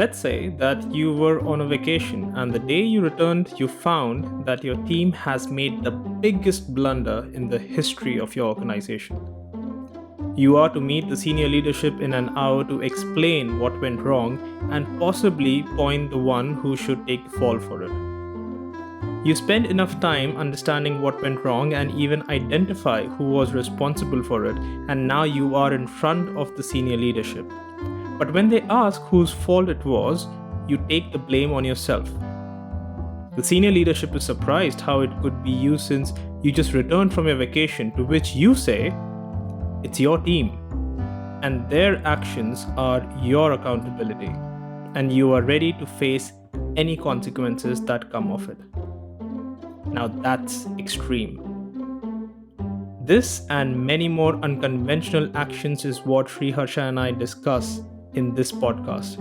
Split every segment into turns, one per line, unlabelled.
Let's say that you were on a vacation and the day you returned, you found that your team has made the biggest blunder in the history of your organization. You are to meet the senior leadership in an hour to explain what went wrong and possibly point the one who should take the fall for it. You spend enough time understanding what went wrong and even identify who was responsible for it, and now you are in front of the senior leadership. But when they ask whose fault it was, you take the blame on yourself. The senior leadership is surprised how it could be you since you just returned from your vacation, to which you say, it's your team, and their actions are your accountability, and you are ready to face any consequences that come of it. Now that's extreme. This and many more unconventional actions is what Sriharsha and I discuss in this podcast.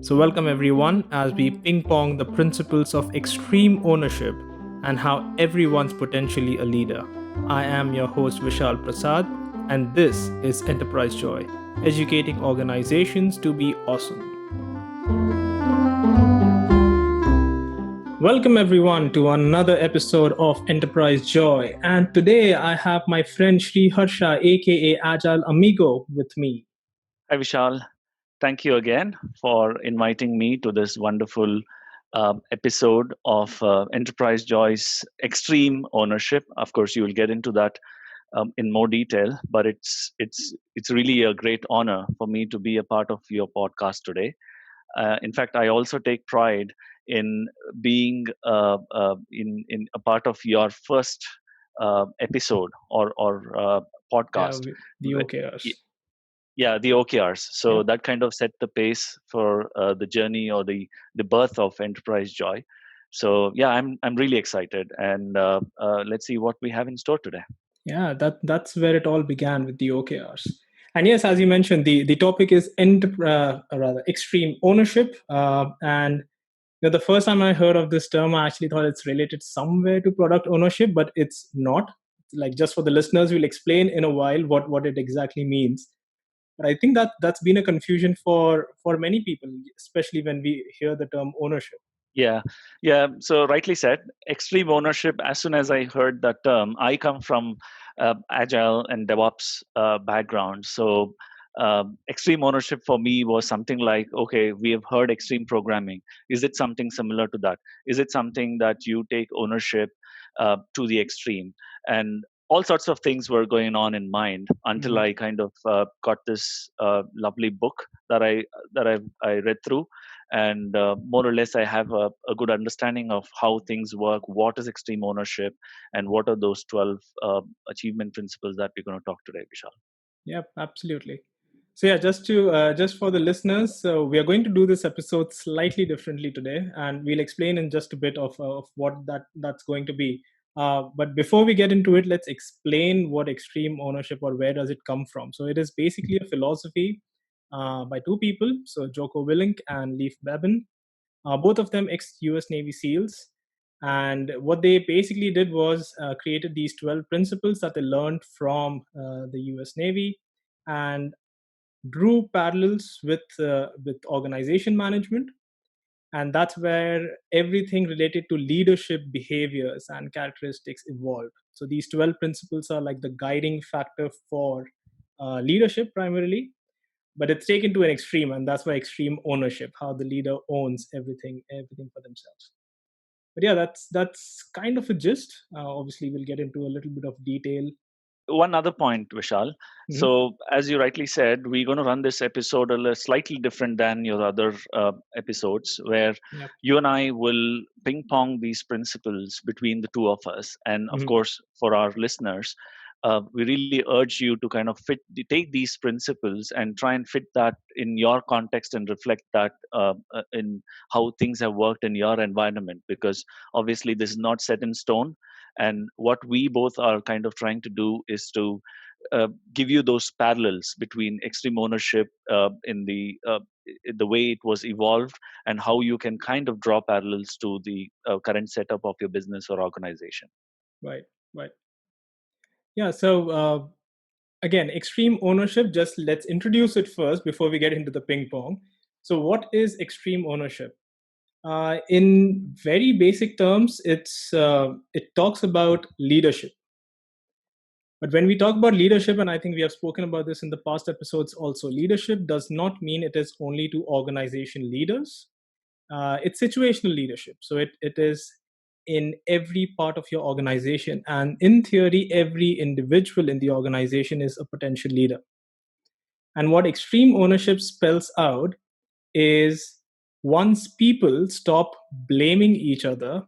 So, welcome everyone as we ping pong the principles of extreme ownership and how everyone's potentially a leader. I am your host Vishal Prasad, and this is Enterprise Joy, educating organizations to be awesome. Welcome everyone to another episode of Enterprise Joy, and today I have my friend Sriharsha aka Agile Amigo with me.
Hi, Vishal. Thank you again for inviting me to this wonderful episode of Enterprise Joy's Extreme Ownership. Of course, you will get into that in more detail, but it's really a great honor for me to be a part of your podcast today. In fact, I also take pride in being in a part of your first episode or
Yeah,
podcast.
the OKRs.
Yeah, the OKRs. So
Yeah.
that kind of set the pace for the journey or the birth of Enterprise Joy. So yeah, I'm really excited, and let's see what we have in store today.
Yeah, that's where it all began with the OKRs. And yes, as you mentioned, the topic is rather extreme ownership. And the first time I heard of this term, I actually thought it's related somewhere to product ownership, but it's not. Like, just for the listeners, we'll explain in a while what it exactly means. But I think that's been a confusion for many people, especially when we hear the term ownership.
Yeah, yeah. So rightly said, extreme ownership. As soon as I heard that term, I come from agile and DevOps background. So extreme ownership for me was something like, okay, we have heard extreme programming. Is it something similar to that? Is it something that you take ownership to the extreme? And all sorts of things were going on in mind until
Mhm.
I kind of got this lovely book that I read through, and more or less I have a good understanding of how things work, what is extreme ownership, and what are those 12 achievement principles that we're going to talk today, Vishal.
Yep, absolutely. So yeah, just for the listeners, so we are going to do this episode slightly differently today, and we'll explain in just a bit of what that's going to be. But before we get into it, let's explain what extreme ownership or where does it come from. So it is basically a philosophy by two people, so Joko Willink and Leif Babin, both of them ex-US Navy SEALs. And what they basically did was created these 12 principles that they learned from the US Navy and drew parallels with organization management. And that's where everything related to leadership behaviors and characteristics evolved. So these 12 principles are like the guiding factor for leadership primarily, but it's taken to an extreme, and that's why extreme ownership, how the leader owns everything for themselves. But yeah, that's kind of a gist. Obviously we'll get into a little bit of detail.
One other point, Vishal.
Mhm.
So, as you rightly said, we're going to run this episode a little slightly different than your other episodes, where
Yep.
you and I will ping pong these principles between the two of us. And of
Mhm.
course, for our listeners, we really urge you to kind of take these principles and try and fit that in your context and reflect that in how things have worked in your environment. Because obviously, this is not set in stone, and what we both are kind of trying to do is to give you those parallels between extreme ownership in the way it was evolved, and how you can kind of draw parallels to the current setup of your business or organization.
Right. Right. Yeah. So again, extreme ownership. Just let's introduce it first before we get into the ping pong. So, what is extreme ownership? In very basic terms, it talks about leadership. But when we talk about leadership, and I think we have spoken about this in the past episodes also, leadership does not mean it is only to organization leaders. It's situational leadership. So it is in every part of your organization. And in theory, every individual in the organization is a potential leader. And what extreme ownership spells out is once people stop blaming each other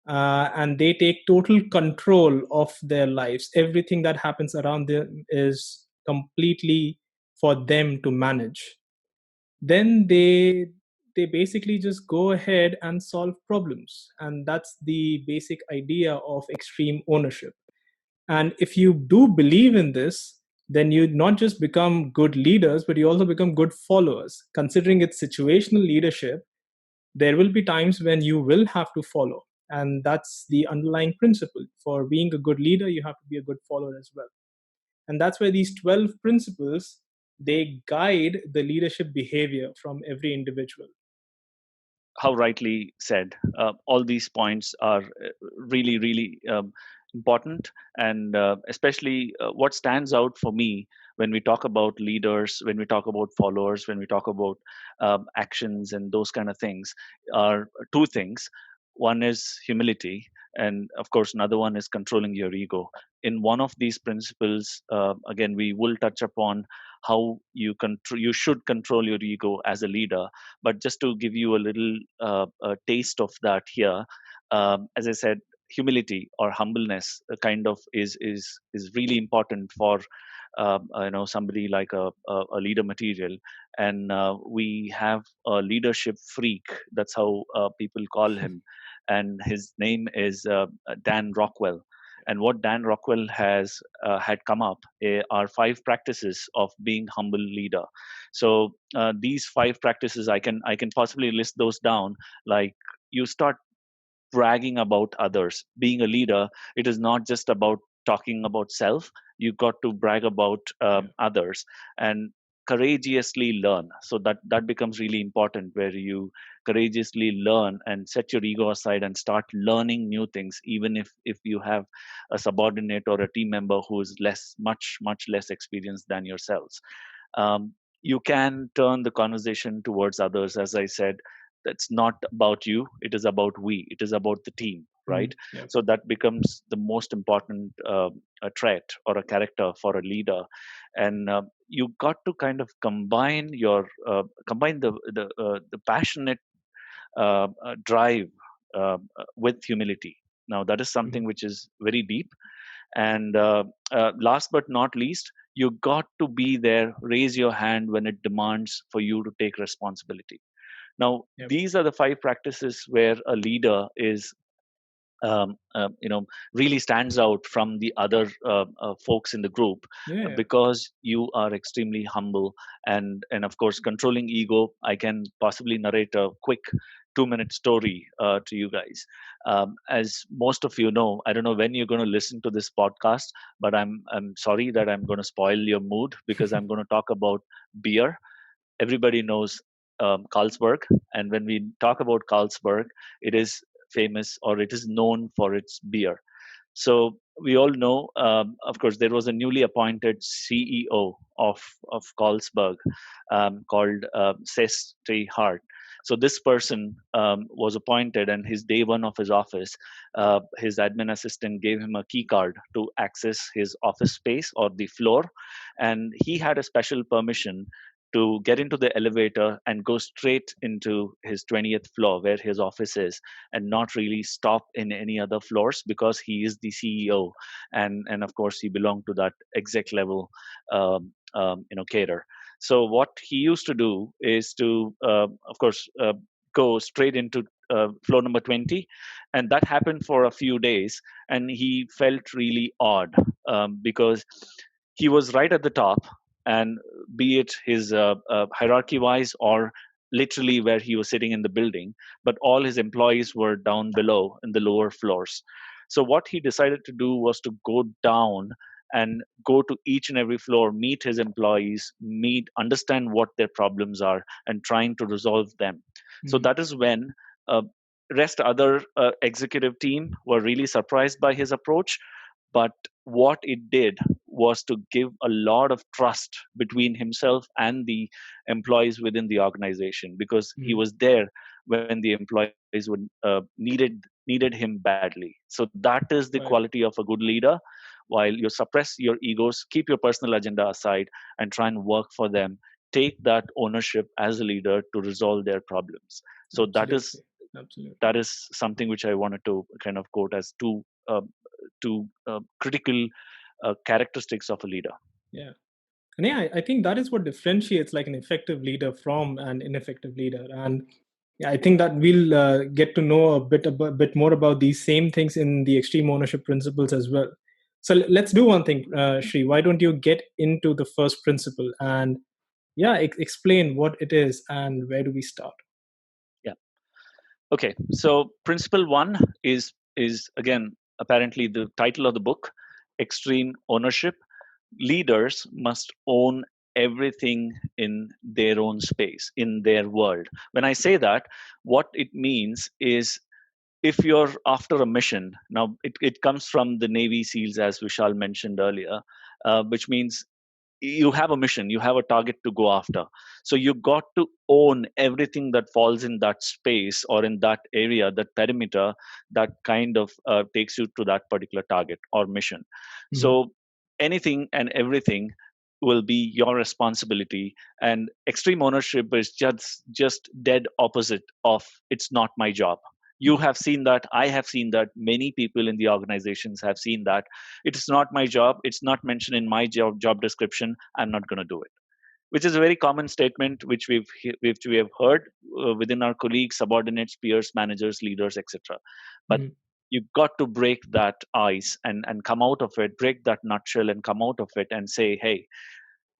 and they take total control of their lives, everything that happens around them is completely for them to manage. Then they basically just go ahead and solve problems, and that's the basic idea of extreme ownership. And if you do believe in this, then you not just become good leaders, but you also become good followers. Considering it's situational leadership, there will be times when you will have to follow. And that's the underlying principle. For being a good leader, you have to be a good follower as well. And that's where these 12 principles, they guide the leadership behavior from every individual.
How rightly said. All these points are really, really important, and especially what stands out for me when we talk about leaders, when we talk about followers, when we talk about actions and those kind of things, are two things. One is humility, and of course, another one is controlling your ego. In one of these principles, again, we will touch upon how you should control your ego as a leader, but just to give you a little taste of that here, as I said, humility or humbleness kind of is really important for somebody like a leader material. And we have a leadership freak. That's how people call him, and his name is Dan Rockwell. And what Dan Rockwell has had come up are five practices of being humble leader. So these five practices, I can possibly list those down. Like, you start bragging about others. Being a leader, it is not just about talking about self. You got to brag about
Yeah.
others, and courageously learn. So that becomes really important, where you courageously learn and set your ego aside and start learning new things, even if you have a subordinate or a team member who is much less experienced than yourselves. You can turn the conversation towards others. As I said, that's not about you, it is about we, it is about the team, right?
Mhm. Yeah.
So that becomes the most important a trait or a character for a leader. And you got to kind of combine the passionate drive with humility. Now, that is something
Mhm.
which is very deep. And last but not least, you got to be there, raise your hand when it demands for you to take responsibility. Now,
Yep.
these are the five practices where a leader is really stands out from the other folks in the group,
Yeah.
because you are extremely humble. And of course, controlling ego, I can possibly narrate a quick 2-minute story to you guys. As most of you know, I don't know when you're going to listen to this podcast, but I'm sorry that I'm going to spoil your mood, because I'm going to talk about beer. Everybody knows Carlsberg, and when we talk about Carlsberg, it is famous, or it is known for its beer. So we all know, of course, there was a newly appointed CEO of Carlsberg, called Hart. So this person was appointed, and his day one of his office, his admin assistant gave him a key card to access his office space or the floor, and he had a special permission to get into the elevator and go straight into his 20th floor where his office is, and not really stop in any other floors, because he is the CEO, and of course he belonged to that exec level cater. So what he used to do is to, of course, go straight into floor number 20, and that happened for a few days, and he felt really odd, because he was right at the top, and be it his hierarchy wise, or literally where he was sitting in the building, but all his employees were down below in the lower floors. So what he decided to do was to go down and go to each and every floor, meet his employees, understand what their problems are, and trying to resolve them. So
Mm.
that is when uh, rest other executive team were really surprised by his approach. But what it did was to give a lot of trust between himself and the employees within the organization, because he
Mm.
was there when the employees would needed him badly. So that is the
Right.
quality of a good leader. While you suppress your egos, keep your personal agenda aside, and try and work for them, take that ownership as a leader to resolve their problems. So
Absolutely. Absolutely.
that is something which I wanted to kind of quote as two critical characteristics of a leader.
Yeah. And yeah, I think that is what differentiates like an effective leader from an ineffective leader. And yeah, I think that we'll get to know a bit more about these same things in the extreme ownership principles as well. So let's do one thing, Shri. Why don't you get into the first principle and yeah, explain what it is and where do we start?
Yeah. Okay. So principle one is again apparently the title of the book, extreme ownership. Leaders must own everything in their own space, in their world. When I say that, what it means is, if you're after a mission, now it comes from the Navy SEALs, as Vishal mentioned earlier, which means you have a mission, you have a target to go after. So you got to own everything that falls in that space or in that area, that perimeter, that kind of takes you to that particular target or mission.
Hmm.
So anything and everything will be your responsibility, and extreme ownership is just dead opposite of it's not my job. You have seen that, I have seen that, many people in the organizations have seen that. It's not my job, it's not mentioned in my job description, I'm not going to do it, which is a very common statement which we have heard within our colleagues, subordinates, peers, managers, leaders, etc. But
Hmm.
you've got to break that ice and come out of it, break that nutshell and come out of it and say, hey,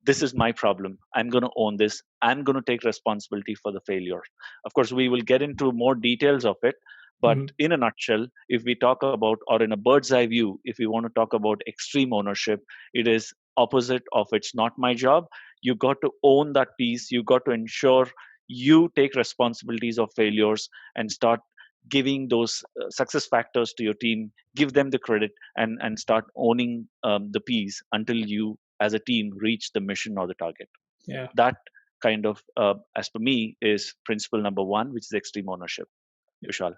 this is my problem, I'm going to own this, I'm going to take responsibility for the failure. Of course, we will get into more details of it, but
Hmm.
in a nutshell, if we talk about, or in a bird's eye view, if we want to talk about extreme ownership, it is opposite of it's not my job. You got to own that piece, you got to ensure you take responsibilities of failures and start giving those success factors to your team, give them the credit, and start owning the piece until you as a team reach the mission or the target.
Yeah.
That kind of, as per me, is principle number one, which is extreme ownership. Vishal.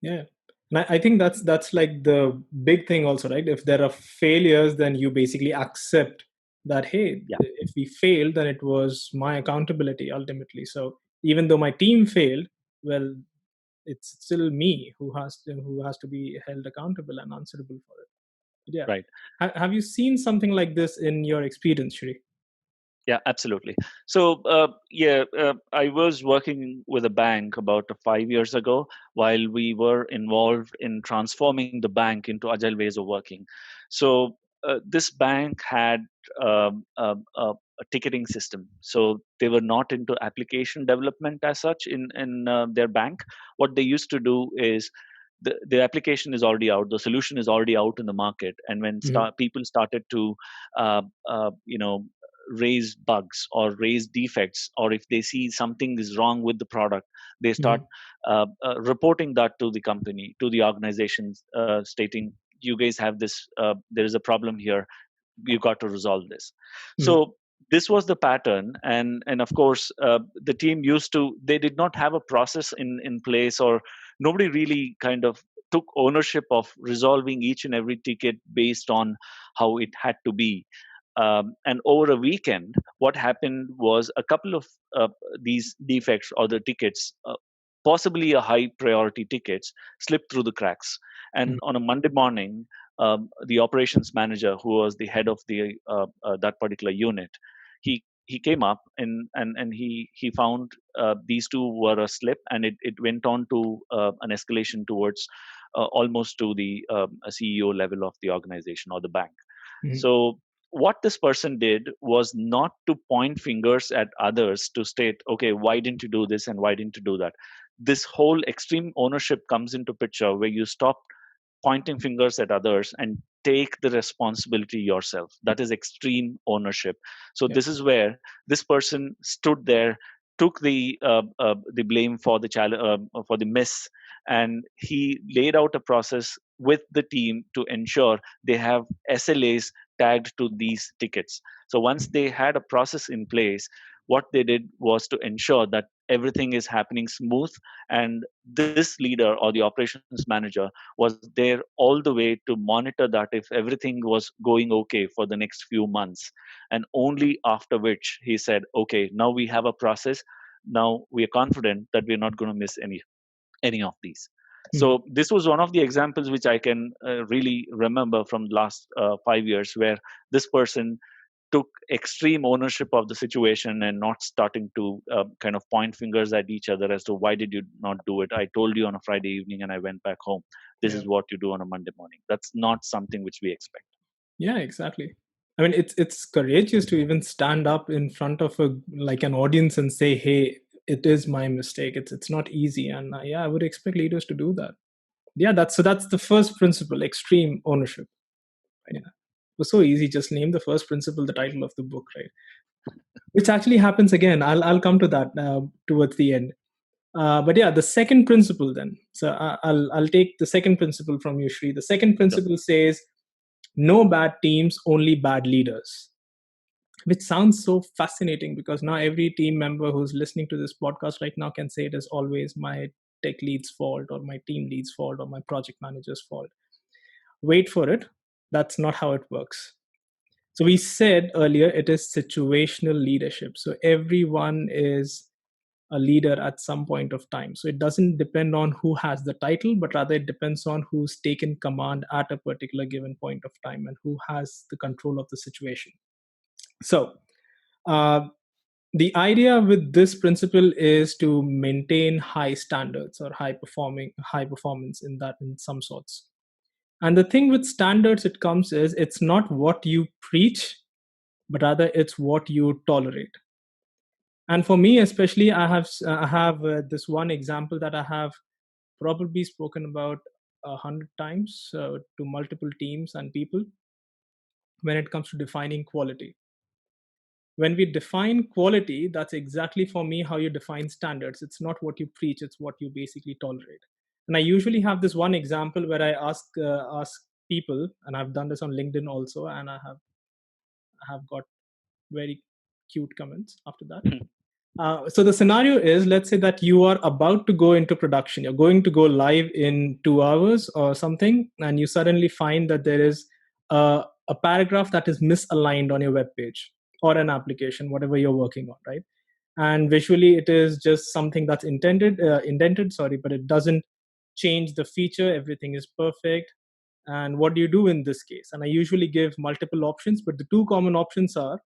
Yeah. And I think that's like the big thing also, right? If there are failures, then you basically accept that, hey,
Yeah,
if we failed, then it was my accountability ultimately. So even though my team failed, well, it's still me who has to be held accountable and answerable for it. But yeah.
right.
Have you seen something like this in your experience, Shri?
Yeah, absolutely. So, I was working with a bank about 5 years ago while we were involved in transforming the bank into agile ways of working. So, this bank had a ticketing system. So, they were not into application development as such in their bank. What they used to do is, the application is already out, the solution is already out in the market, and when
Hmm.
people started to uh, you know raise bugs or raise defects, or if they see something is wrong with the product, they start
Hmm.
reporting that to the company, to the organization, stating, you guys have this, there is a problem here, you got to resolve this.
Hmm.
So this was the pattern, and of course, the team used to, they did not have a process in place, or nobody really kind of took ownership of resolving each and every ticket based on how it had to be. And over a weekend, what happened was a couple of these defects or the tickets, possibly a high priority tickets, slipped through the cracks. And on a Monday morning, the operations manager, who was the head of the that particular unit, he came up and he found these two were a slip, and it went on to an escalation towards almost to the CEO level of the organization or the bank.
Hmm.
So what this person did was not to point fingers at others to state, okay, why didn't you do this and why didn't you do that. This whole extreme ownership comes into picture, where you stop pointing fingers at others and take the responsibility yourself. That is extreme ownership. So
Yep.
this is where this person stood there, took the blame for for the miss, and he laid out a process with the team to ensure they have SLAs tagged to these tickets. So once they had a process in place, what they did was to ensure that everything is happening smooth, and this leader or the operations manager was there all the way to monitor that if everything was going okay for the next few months, and only after which he said, okay, now we have a process, now we are confident that we're not going to miss any of these.
Mhm.
So this was one of the examples which I can really remember from the last 5 years, where this person took extreme ownership of the situation and not starting to kind of point fingers at each other as to why did you not do it. I told you on a Friday evening and I went back home. This
Yeah.
is what you do on a Monday morning. That's not something which we expect.
Yeah, exactly. I mean, it's courageous to even stand up in front of a like an audience and say, "Hey, it is my mistake." It's not easy, and yeah, I would expect leaders to do that. Yeah, that's the first principle: extreme ownership.
Yeah.
Yeah, it was so easy. Just name the first principle, the title of the book, right? Which actually happens again. I'll come to that towards the end. But yeah, the second principle then. So I'll take the second principle from you, Shri. The second
Sure.
principle says no bad teams, only bad leaders, which sounds so fascinating because now every team member who's listening to this podcast right now can say it is always my tech lead's fault or my team lead's fault or my project manager's fault. Wait for it. That's not how it works. So we said earlier it is situational leadership. So everyone is a leader at some point of time. So it doesn't depend on who has the title, but rather it depends on who's taken command at a particular given point of time and who has the control of the situation. So uh, the idea with this principle is to maintain high standards or high performance in that in some sorts. And the thing with standards it comes is it's not what you preach, but rather it's what you tolerate. And for me especially, I have this one example that I have probably spoken about 100 times to multiple teams and people when it comes to defining quality. When we define quality, that's exactly for me how you define standards. It's not what you preach, it's what you basically tolerate. And I usually have this one example where I ask people, and I've done this on LinkedIn also, and I have got very cute comments after that. So the scenario is, let's say that you are about to go into production. You're going to go live in 2 hours or something, and you suddenly find that there is a paragraph that is misaligned on your web page or an application, whatever you're working on, right? And visually, it is just something that's indented, sorry, but it doesn't change the feature. Everything is perfect. And what do you do in this case? And I usually give multiple options, but the two common options are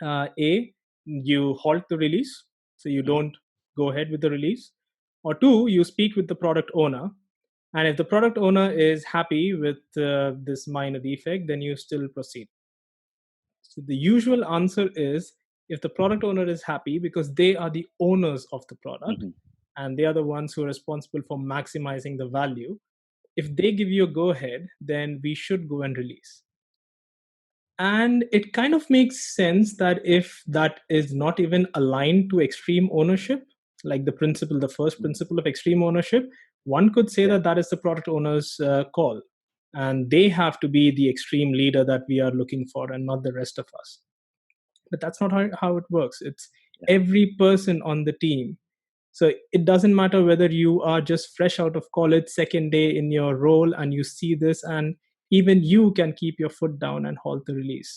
A, you halt the release, so you
Mhm.
don't go ahead with the release, or two, you speak with the product owner. And if the product owner is happy with this minor defect, then you still proceed. So the usual answer is if the product owner is happy because they are the owners of the product
Mhm.
and they are the ones who are responsible for maximizing the value. If they give you a go ahead, then we should go and release. And it kind of makes sense that if that is not even aligned to extreme ownership, like the principle, the first
Mhm.
principle of extreme ownership, one could say
Yeah.
that that is the product owner's call. And they have to be the extreme leader that we are looking for and not the rest of us. But that's not how it works. It's
Yeah.
every person on the team. So it doesn't matter whether you are just fresh out of college, second day in your role, and you see this, and even you can keep your foot down and halt the release.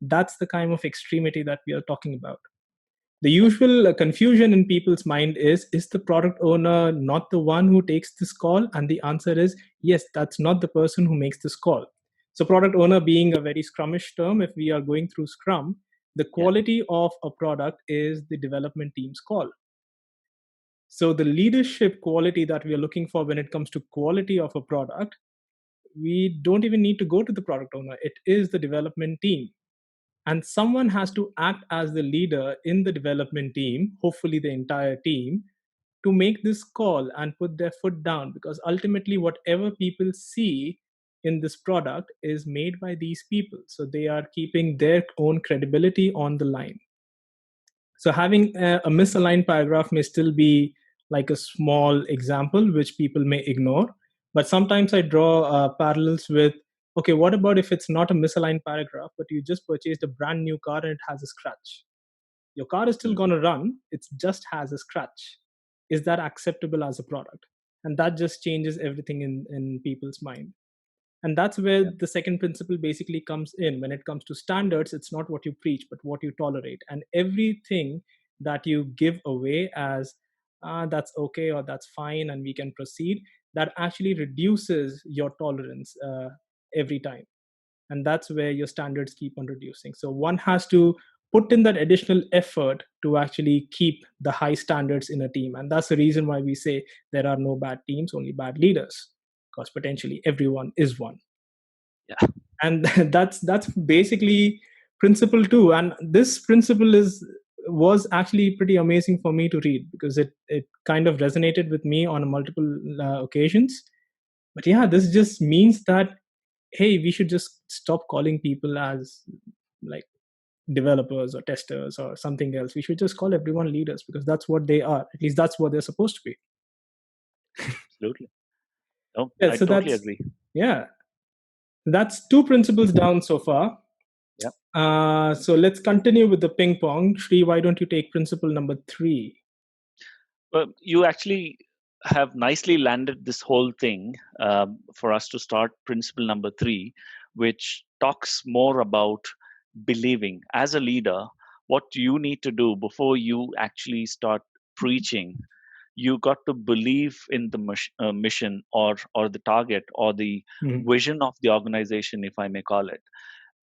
That's the kind of extremity that we are talking about. The
Yeah.
usual confusion in people's mind is the product owner not the one who takes this call? And the answer is yes, that's not the person who makes this call. So, product owner being a very scrummish term, if we are going through Scrum, the
Yeah.
quality of a product is the development team's call. So, the leadership quality that we are looking for when it comes to quality of a product, we don't even need to go to the product owner. It is the development team. And someone has to act as the leader in the development team, hopefully the entire team, to make this call and put their foot down, because ultimately whatever people see in this product is made by these people, so they are keeping their own credibility on the line. So having a misaligned paragraph may still be like a small example which people may ignore, but sometimes I draw parallels with, okay, what about if it's not a misaligned paragraph, but you just purchased a brand new car and it has a scratch? Your car is still
Mm.
going to run, it just has a scratch. Is that acceptable as a product? And that just changes everything in people's mind. And that's where
Yeah.
the second principle basically comes in. When it comes to standards, it's not what you preach but what you tolerate, and everything that you give away as that's okay or that's fine and we can proceed, that actually reduces your tolerance every time. And that's where your standards keep on reducing. So one has to put in that additional effort to actually keep the high standards in a team, and that's the reason why we say there are no bad teams, only bad leaders, because potentially everyone is one.
Yeah.
And that's basically principle 2. And this principle is was actually pretty amazing for me to read, because it kind of resonated with me on multiple occasions. But yeah, this just means that, hey, we should just stop calling people as like developers or testers or something else. We should just call everyone leaders, because that's what they are. At least that's what they're supposed to be.
Absolutely. No,
Yeah,
I
so
totally
that's,
agree.
yeah, that's 2 principles down so far.
Yeah.
So let's continue with the ping pong. Shri, why don't you take principle number 3?
Well, you actually have nicely landed this whole thing for us to start principle number 3, which talks more about believing. As a leader, what you need to do before you actually start preaching, you got to believe in the mission, or the target, or the
Mhm.
vision of the organization, if I may call it.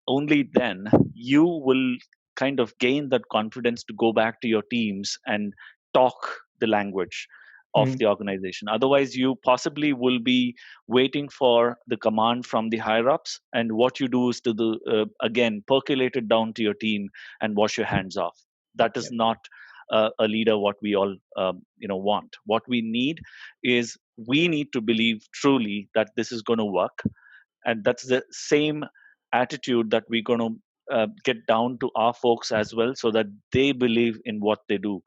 Only then you will kind of gain that confidence to go back to your teams and talk the language of
Mhm.
the organization. Otherwise, you possibly will be waiting for the command from the higher ups, and what you do is to the again percolate it down to your team and wash your hands off. That is
Yeah.
not a leader what we all want. What we need is, we need to believe truly that this is going to work, and that's the same attitude that we're going to get down to our folks as well, so that they believe in what they do.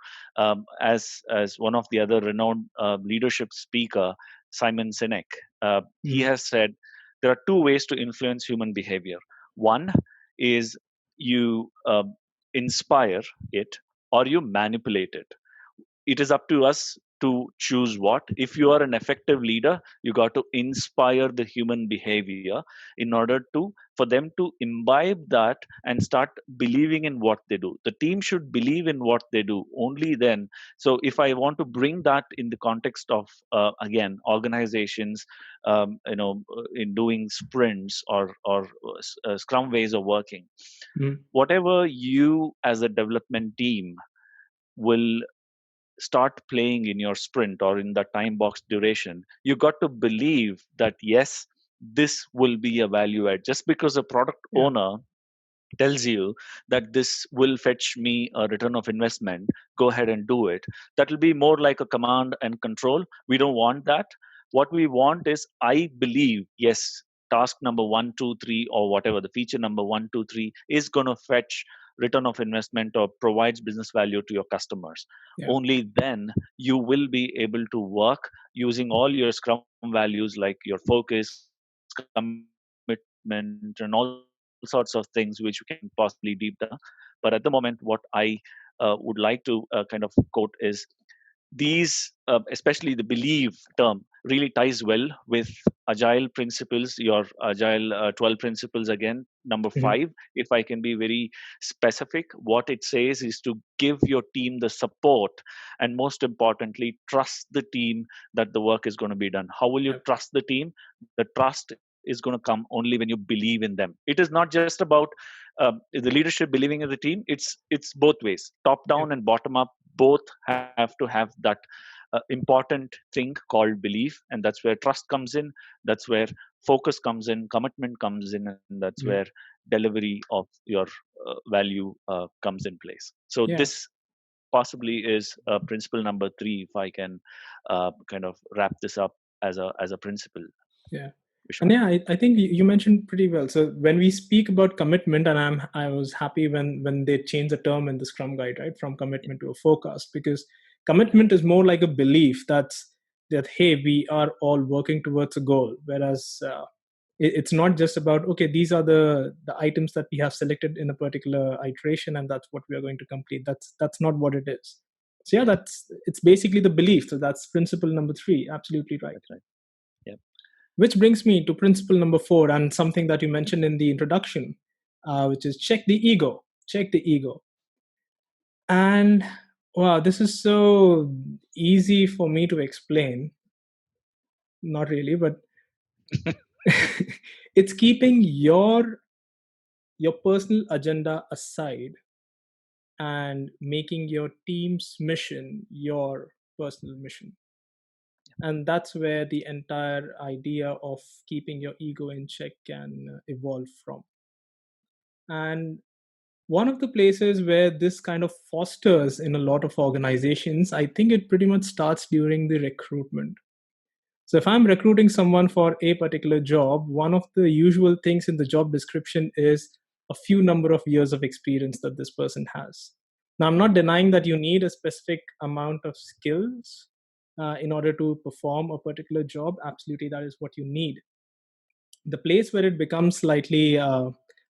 As one of the other renowned leadership speaker, Simon Sinek, he
Mhm.
has said there are 2 ways to influence human behavior. One is you inspire it, or you manipulate it. It is up to us to choose what. If you are an effective leader, you got to inspire the human behavior in order to for them to imbibe that and start believing in what they do. The team should believe in what they do. Only then. So if I want to bring that in the context of again organizations, in doing sprints, or scrum ways of working,
Mhm.
whatever you as a development team will start playing in your sprint or in the time box duration, you got to believe that yes, this will be a value add. Just because a product
Yeah.
owner tells you that this will fetch me a return of investment, go ahead and do it. That will be more like a command and control. We don't want that. What we want is, I believe, yes, task number 1, 2, 3, or whatever the feature number 1, 2, 3 is going to fetch return of investment or provides business value to your customers.
Yeah.
Only then you will be able to work using all your scrum values, like your focus, commitment, and all sorts of things which you can possibly deep down. But at the moment, what I would like to kind of quote is, these especially the believe term really ties well with agile principles, your agile 12 principles again, number
Mhm.
5. If I can be very specific, what it says is to give your team the support, and most importantly, trust the team that the work is going to be done. How will you
Yeah.
trust the team? The trust is going to come only when you believe in them. It is not just about the leadership believing in the team. It's both ways, top
Yeah.
down and bottom up. Both have to have that important thing called belief, and that's where trust comes in. That's where focus comes in, commitment comes in, and that's where
Mhm.
delivery of your value comes in place. So
Yeah.
this possibly is principle number 3, if I can kind of wrap this up as a principle,
Yeah. And
Vishwan.
yeah, I think you mentioned pretty well. So when we speak about commitment, and I was happy when they changed the term in the Scrum Guide, right, from
Yeah,
commitment to a forecast, because commitment is more like a belief that hey, we are all working towards a goal, whereas it's not just about okay, these are the items that we have selected in a particular iteration, and that's what we are going to complete. That's not what it is. So yeah,
yeah,
it's basically the belief. So that's principle number 3. Absolutely right.
that's right. Yeah,
Which brings me to principle number 4, and something that you mentioned in the introduction, which is check the ego. Check the ego. And wow, this is so easy for me to explain. Not really, but it's keeping your personal agenda aside and making your team's mission your personal mission. And that's where the entire idea of keeping your ego in check can evolve from. And one of the places where this kind of fosters in a lot of organizations, I think it pretty much starts during the recruitment. So if I'm recruiting someone for a particular job, one of the usual things in the job description is a few number of years of experience that this person has. Now, I'm not denying that you need a specific amount of skills in order to perform a particular job. Absolutely, that is what you need. The place where it becomes slightly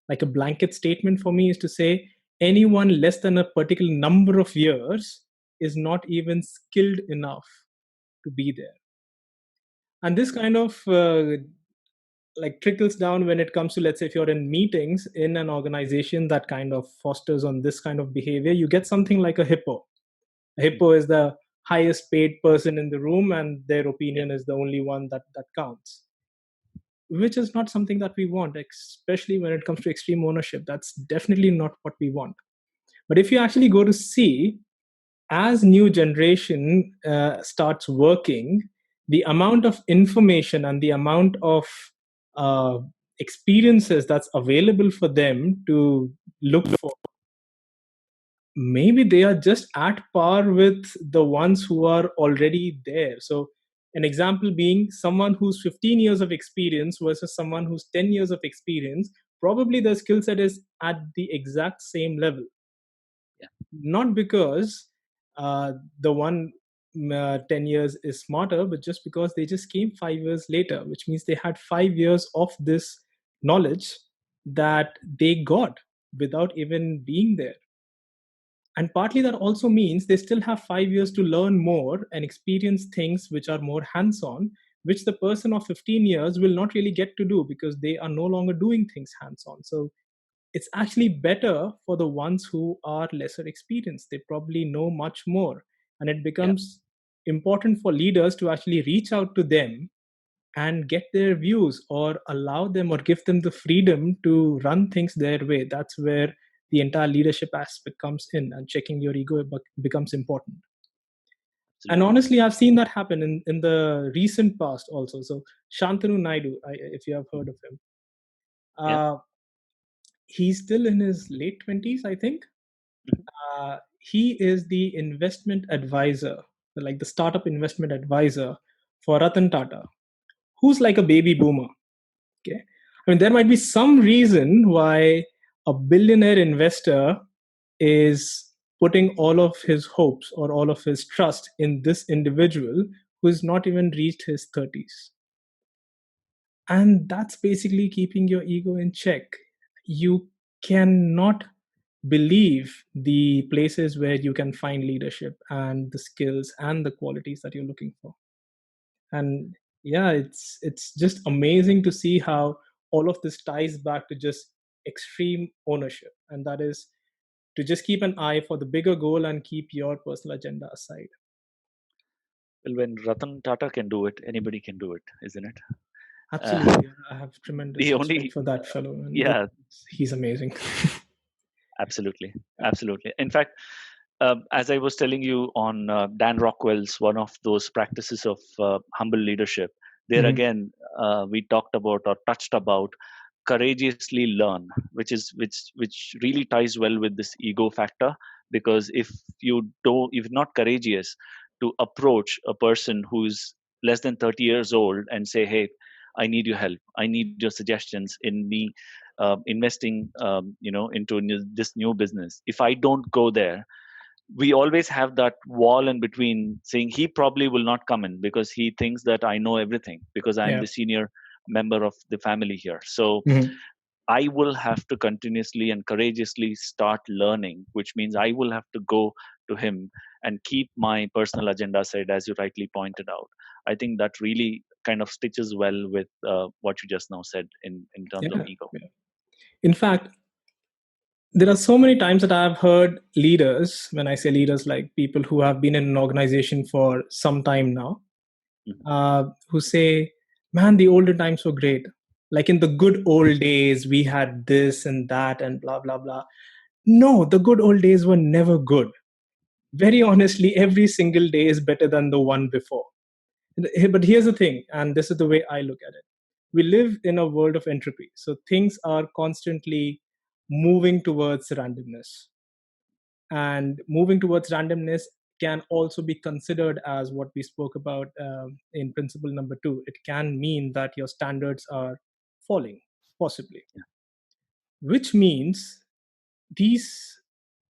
like a blanket statement for me is to say anyone less than a particular number of years is not even skilled enough to be there. And this kind of like trickles down when it comes to, let's say, if you're in meetings in an organization that kind of fosters on this kind of behavior, you get something like a hippo. A hippo is the highest paid person in the room, and their
yeah,
opinion is the only one that counts, which is not something that we want, especially when it comes to extreme ownership. That's definitely not what we want. But if you actually go to see, as new generation starts working, the amount of information and the amount of uh, experiences that's available for them to look for, maybe they are just at par with the ones who are already there. So an example being someone who's 15 years of experience versus someone who's 10 years of experience, probably the skill set is at the exact same level.
yeah,
Not because the one 10 years is smarter, but just because they just came 5 years later, which means they had 5 years of this knowledge that they got without even being there. And partly that also means they still have 5 years to learn more and experience things which are more hands on, which the person of 15 years will not really get to do because they are no longer doing things hands on. So it's actually better for the ones who are lesser experienced. They probably know much more. And it
yeah,
becomes important for leaders to actually reach out to them and get their views or allow them or give them the freedom to run things their way. That's where the entire leadership aspect comes in, and checking your ego becomes important. And
absolutely.
honestly, I've seen that happen in the recent past also. So Shantanu Naidu, if you have heard of him,
Yeah,
uh, he's still in his late 20s, I think.
mhm,
He is the investment advisor, like the startup investment advisor for Ratan Tata, who's like a baby boomer. Okay. I mean, there might be some reason why a billionaire investor is putting all of his hopes or all of his trust in this individual who has not even reached his 30s. And that's basically keeping your ego in check. You cannot believe the places where you can find leadership and the skills and the qualities that you're looking for. And yeah, it's just amazing to see how all of this ties back to just extreme ownership, and that is to just keep an eye for the bigger goal and keep your personal agenda aside.
well, when Ratan Tata can do it, anybody can do it, isn't it? uh,
Absolutely, I have tremendous
the
respect
only
for that fellow, and
yeah,
he's amazing.
absolutely, absolutely. In fact, as I was telling you on Dan Rockwell's one of those practices of humble leadership, there
Mhm.
again we talked about or touched about courageously learn, which really ties well with this ego factor. Because if you're not courageous to approach a person who's less than 30 years old and say, hey, I need your help, I need your suggestions in me investing into this new business. If I don't go there, we always have that wall in between, saying he probably will not come in because he thinks that I know everything because I'm
Yeah.
the senior member of the family here. So
Mhm.
I will have to continuously and courageously start learning, which means I will have to go to him and keep my personal agenda aside, as you rightly pointed out. I think that really kind of stitches well with what you just now said in terms of
Yeah.
ego.
Yeah. In fact, there are so many times that I've heard leaders, when I say leaders, like people who have been in an organization for some time now,
Mhm.
who say, man, the older times were great. Like in the good old days, we had this and that and blah, blah, blah. No, the good old days were never good. Very honestly, every single day is better than the one before. But here's the thing, and this is the way I look at it. We live in a world of entropy. So things are constantly moving towards randomness. And moving towards randomness can also be considered as what we spoke about in principle number 2. It can mean that your standards are falling, possibly, which means these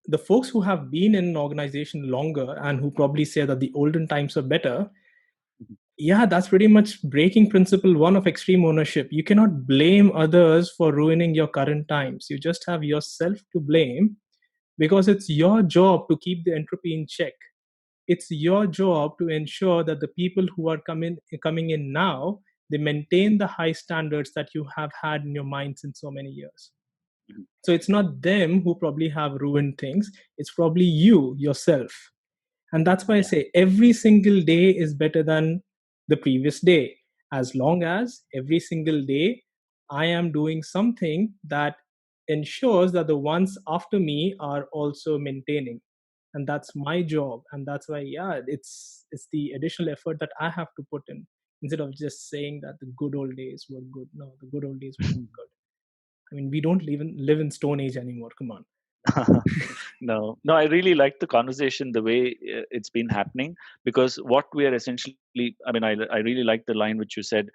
the folks who have been in an organization longer and who probably say that the olden times are better,
Mhm.
yeah, that's pretty much breaking principle 1 of extreme ownership. You cannot blame others for ruining your current times. You just have yourself to blame, because it's your job to keep the entropy in check. It's your job to ensure that the people who are coming in now, they maintain the high standards that you have had in your mind since so many years.
Mhm.
So it's not them who probably have ruined things, it's probably you yourself. And that's why I
Yeah.
say every single day is better than the previous day, as long as every single day I am doing something that ensures that the ones after me are also maintaining. And that's my job. And that's why, yeah, it's the additional effort that I have to put in, instead of just saying that the good old days were good. No, the good old days were not good. I mean, we don't live in Stone Age anymore. Come on.
No, no, I really like the conversation the way it's been happening, because what we are essentially, I really like the line which you said,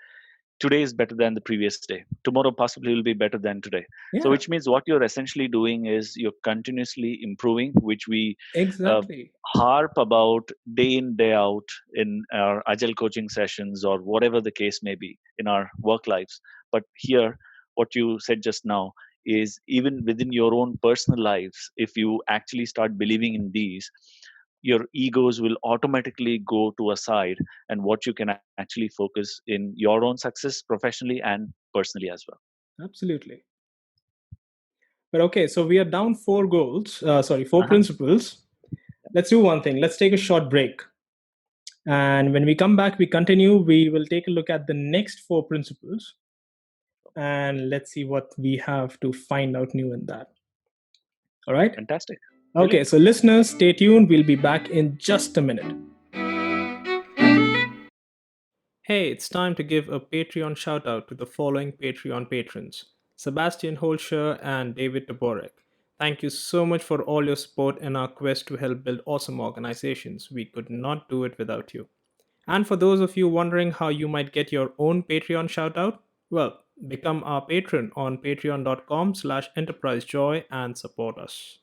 today is better than the previous day. Tomorrow possibly will be better than today. So,
Yeah,
which means what you're essentially doing is you're continuously improving, which we uh,
exactly.
harp about day in, day out in our agile coaching sessions or whatever the case may be in our work lives. But here, what you said just now is even within your own personal lives, if you actually start believing in these, your egos will automatically go to a side, and what you can actually focus in your own success professionally and personally as well.
Absolutely. But okay, so we are down 4 goals, sorry, 4 principles. Let's do one thing. Let's take a short break. And when we come back, we continue. We will take a look at the next 4 principles, and let's see what we have to find out new in that. All right.
Fantastic.
Okay,
Brilliant.
so listeners, stay tuned. We'll be back in just a minute. Hey, it's time to give a Patreon shout out to the following Patreon patrons: Sebastian Holscher and David Taborek. Thank you so much for all your support in our quest to help build awesome organizations. We could not do it without you. And for those of you wondering how you might get your own Patreon shout out, well, become our patron on patreon.com/enterprisejoy and support us.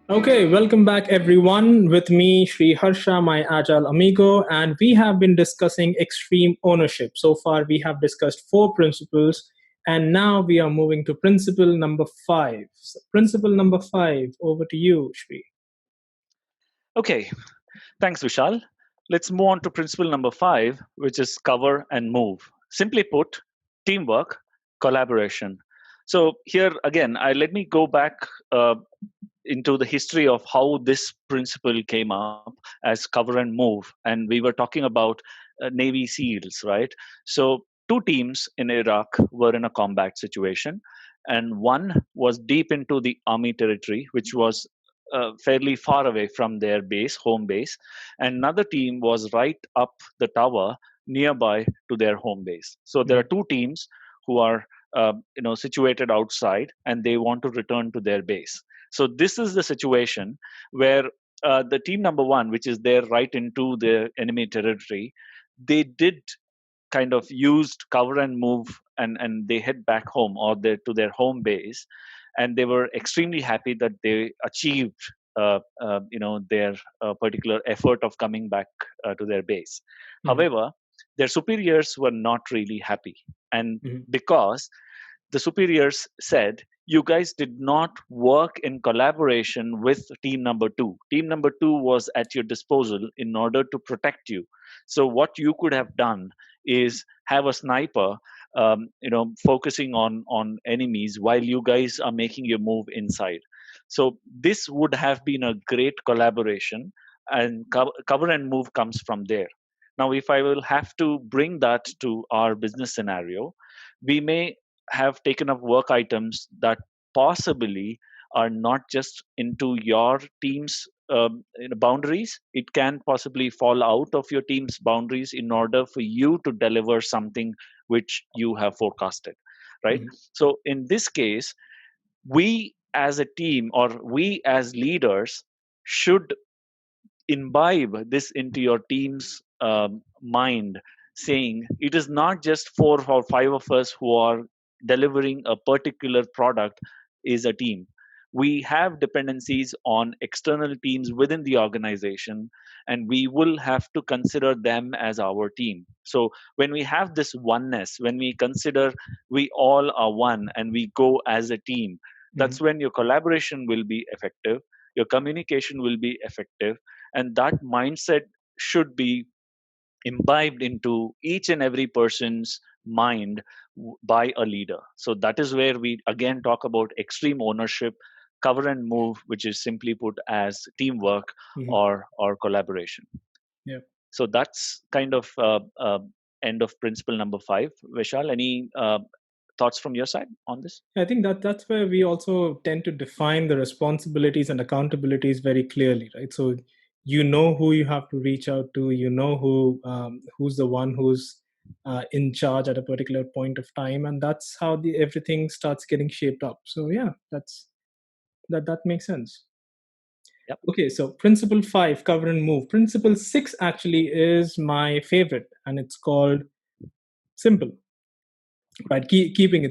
Okay, welcome back everyone. With me, Sriharsha, my agile amigo, and we have been discussing extreme ownership. So far, we have discussed 4 principles, and now we are moving to principle number 5. So principle number 5, over to you, Sri.
Okay, thanks, Vishal. Let's move on to principle number 5, which is cover and move. Simply put, teamwork, collaboration. So here again, let me go back into the history of how this principle came up as cover and move. And we were talking about Navy SEALs, right? So two teams in Iraq were in a combat situation, and one was deep into the army territory, which was fairly far away from their base, home base, and another team was right up the tower nearby to their home base. So there are
Mhm.
two teams who are situated outside, and they want to return to their base. So this is the situation where the team number one, which is there right into the enemy territory, they did kind of used cover and move, and they head back home, or to their home base, and they were extremely happy that they achieved their particular effort of coming back to their base.
Mhm.
However, their superiors were not really happy, and
Mhm.
because the superiors said, you guys did not work in collaboration with team number two. Team number two was at your disposal in order to protect you. So what you could have done is have a sniper, focusing on enemies while you guys are making your move inside. So this would have been a great collaboration, and cover and move comes from there. Now, if I will have to bring that to our business scenario, we may have taken up work items that possibly are not just into your team's boundaries. It can possibly fall out of your team's boundaries in order for you to deliver something which you have forecasted, right?
Mhm.
So in this case, we as a team, or we as leaders, should imbibe this into your team's mind, saying it is not just four or five of us who are delivering a particular product is a team. We have dependencies on external teams within the organization, and we will have to consider them as our team. So when we have this oneness, when we consider we all are one and we go as a team, that's
Mhm.
when your collaboration will be effective, your communication will be effective, and that mindset should be imbibed into each and every person's mind by a leader. So that is where we again talk about extreme ownership, cover and move, which is simply put as teamwork
Mhm.
or collaboration.
Yeah.
So that's kind of end of principle number 5. Vishal, any thoughts from your side on this?
I think that's where we also tend to define the responsibilities and accountabilities very clearly, right? So you know who you have to reach out to, you know who's the one who's in charge at a particular point of time, and that's how the everything starts getting shaped up. So yeah, that makes sense.
Yep.
Okay, so principle 5, cover and move. Principle 6 actually is my favorite, and it's called simple. Right, keeping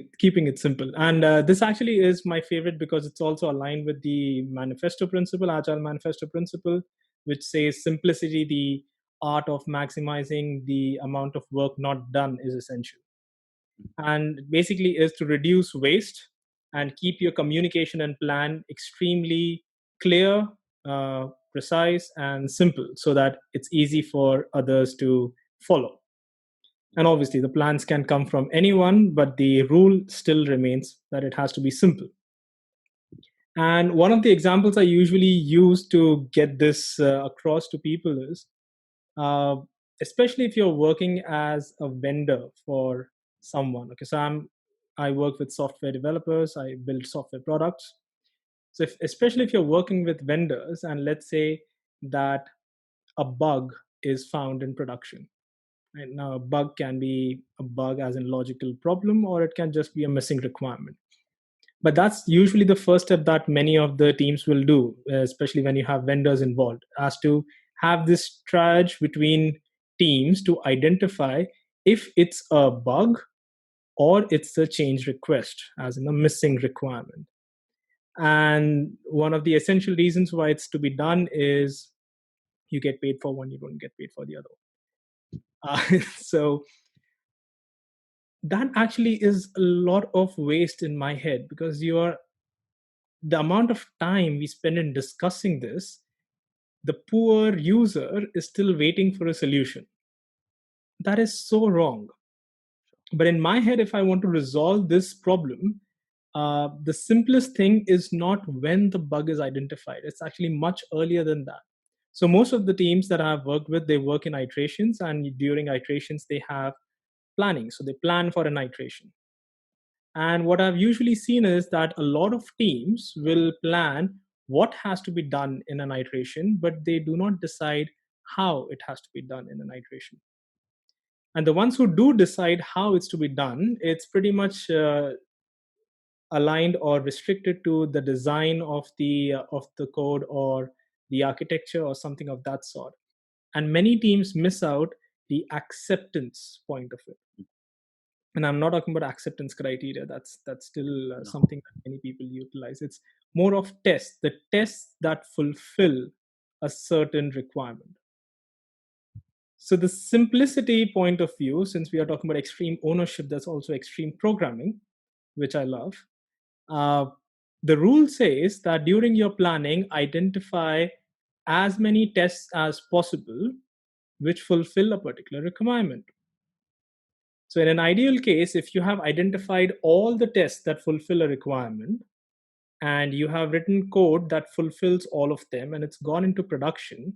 it simple. And this actually is my favorite because it's also aligned with the manifesto principle, agile manifesto principle, which says simplicity, the art of maximizing the amount of work not done, is essential. And basically is to reduce waste and keep your communication and plan extremely clear, precise, and simple, so that it's easy for others to follow. And obviously, the plans can come from anyone, but the rule still remains that it has to be simple. And one of the examples I usually use to get this across to people is, uh, especially if you're working as a vendor for someone. Okay, so I work with software developers. I build software products. So especially if you're working with vendors, and let's say that a bug is found in production. Right now, a bug can be a bug as in logical problem, or it can just be a missing requirement. But that's usually the first step that many of the teams will do, especially when you have vendors involved, as to have this triage between teams to identify if it's a bug or it's a change request, as in a missing requirement. And one of the essential reasons why it's to be done is you get paid for one, you don't get paid for the other. So that actually is a lot of waste in my head, because the amount of time we spend in discussing this, the poor user is still waiting for a solution. That is so wrong. But in my head, if I want to resolve this problem, the simplest thing is not when the bug is identified. It's actually much earlier than that. So most of the teams that I've worked with, they work in iterations, and during iterations they have planning. So they plan for an iteration. And what I've usually seen is that a lot of teams will plan what has to be done in an iteration, but they do not decide how it has to be done in an iteration. And the ones who do decide how it's to be done, it's pretty much aligned or restricted to the design of the code or the architecture or something of that sort. And many teams miss out the acceptance point of it. And I'm not talking about acceptance criteria. That's still
No.
something that many people utilize. It's more of tests, the tests that fulfill a certain requirement. So the simplicity point of view, since we are talking about extreme ownership, that's also extreme programming, which I love. uh, the rule says that during your planning, identify as many tests as possible which fulfill a particular requirement. So, in an ideal case, if you have identified all the tests that fulfill a requirement and you have written code that fulfills all of them and it's gone into production,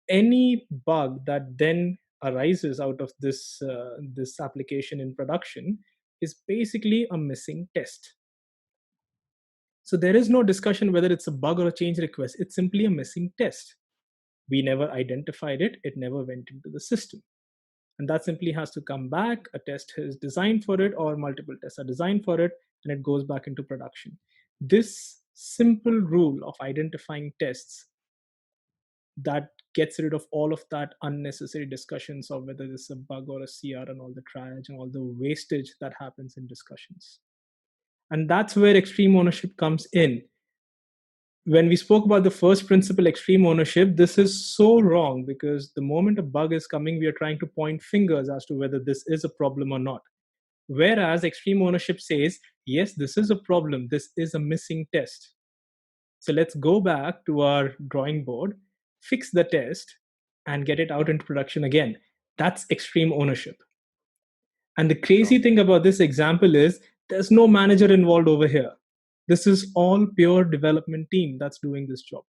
any bug that then arises out of this application in production is basically a missing test. So there is no discussion whether it's a bug or a change request. It's simply a missing test. We never identified it, it never went into the system. And that simply has to come back. A test is designed for it, or multiple tests are designed for it, and it goes back into production. This simple rule of identifying tests that gets rid of all of that unnecessary discussions of whether this is a bug or a CR and all the triage and all the wastage that happens in discussions. And that's where extreme ownership comes in. When we spoke about the first principle, extreme ownership, this is so wrong because the moment a bug is coming, we are trying to point fingers as to whether this is a problem or not. Whereas extreme ownership says, yes, this is a problem, this is a missing test. So let's go back to our drawing board, fix the test, and get it out into production again. That's extreme ownership. And the
Sure.
crazy thing about this example is there's no manager involved over here. This is all pure development team that's doing this job.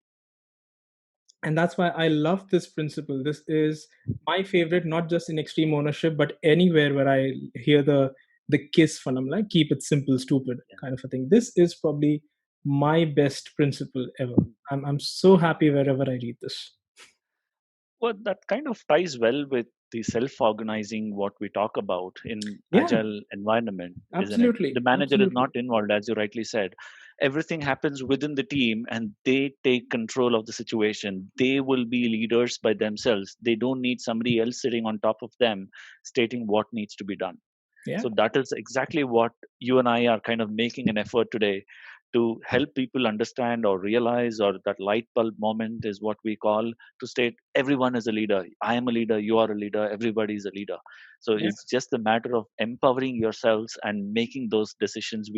And that's why I love this principle. This is my favorite, not just in extreme ownership, but anywhere where I hear the kiss phenomenon, like keep it simple, stupid
Yeah.
kind of a thing. This is probably my best principle ever. I'm so happy wherever I read this.
Well, that kind of ties well with the self-organizing what we talk about in
Yeah,
agile environment, isn't it? The
absolutely,
manager is not
absolutely.
involved, as you rightly said. Everything happens within the team, and they take control of the situation. They will be leaders by themselves. They don't need somebody else sitting on top of them stating what needs to be done.
Yeah,
So that is exactly what you and I are kind of making an effort today to help people understand or realize, or that light bulb moment is what we call, to state everyone is a leader. I am a leader, you are a leader, everybody is a leader. So
yeah,
it's just a matter of empowering yourselves and making those decisions,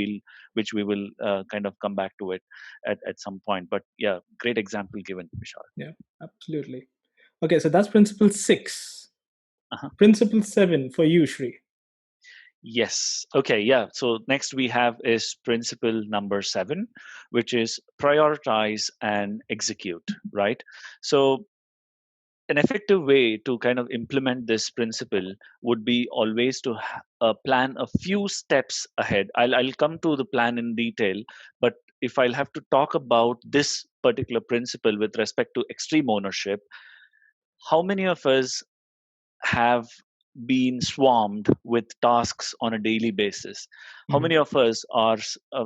which we will kind of come back to it at some point. But yeah, great example given, Vishal.
yeah, absolutely. Okay, so that's principle six.
Uh-huh.
Principle seven for you, Shri.
Yes. Okay. Yeah. So next we have is principle number 7, which is prioritize and execute, right? So an effective way to kind of implement this principle would be always to plan a few steps ahead. I'll come to the plan in detail, but if I'll have to talk about this particular principle with respect to extreme ownership, how many of us have been swarmed with tasks on a daily basis? How
Mhm.
many of us are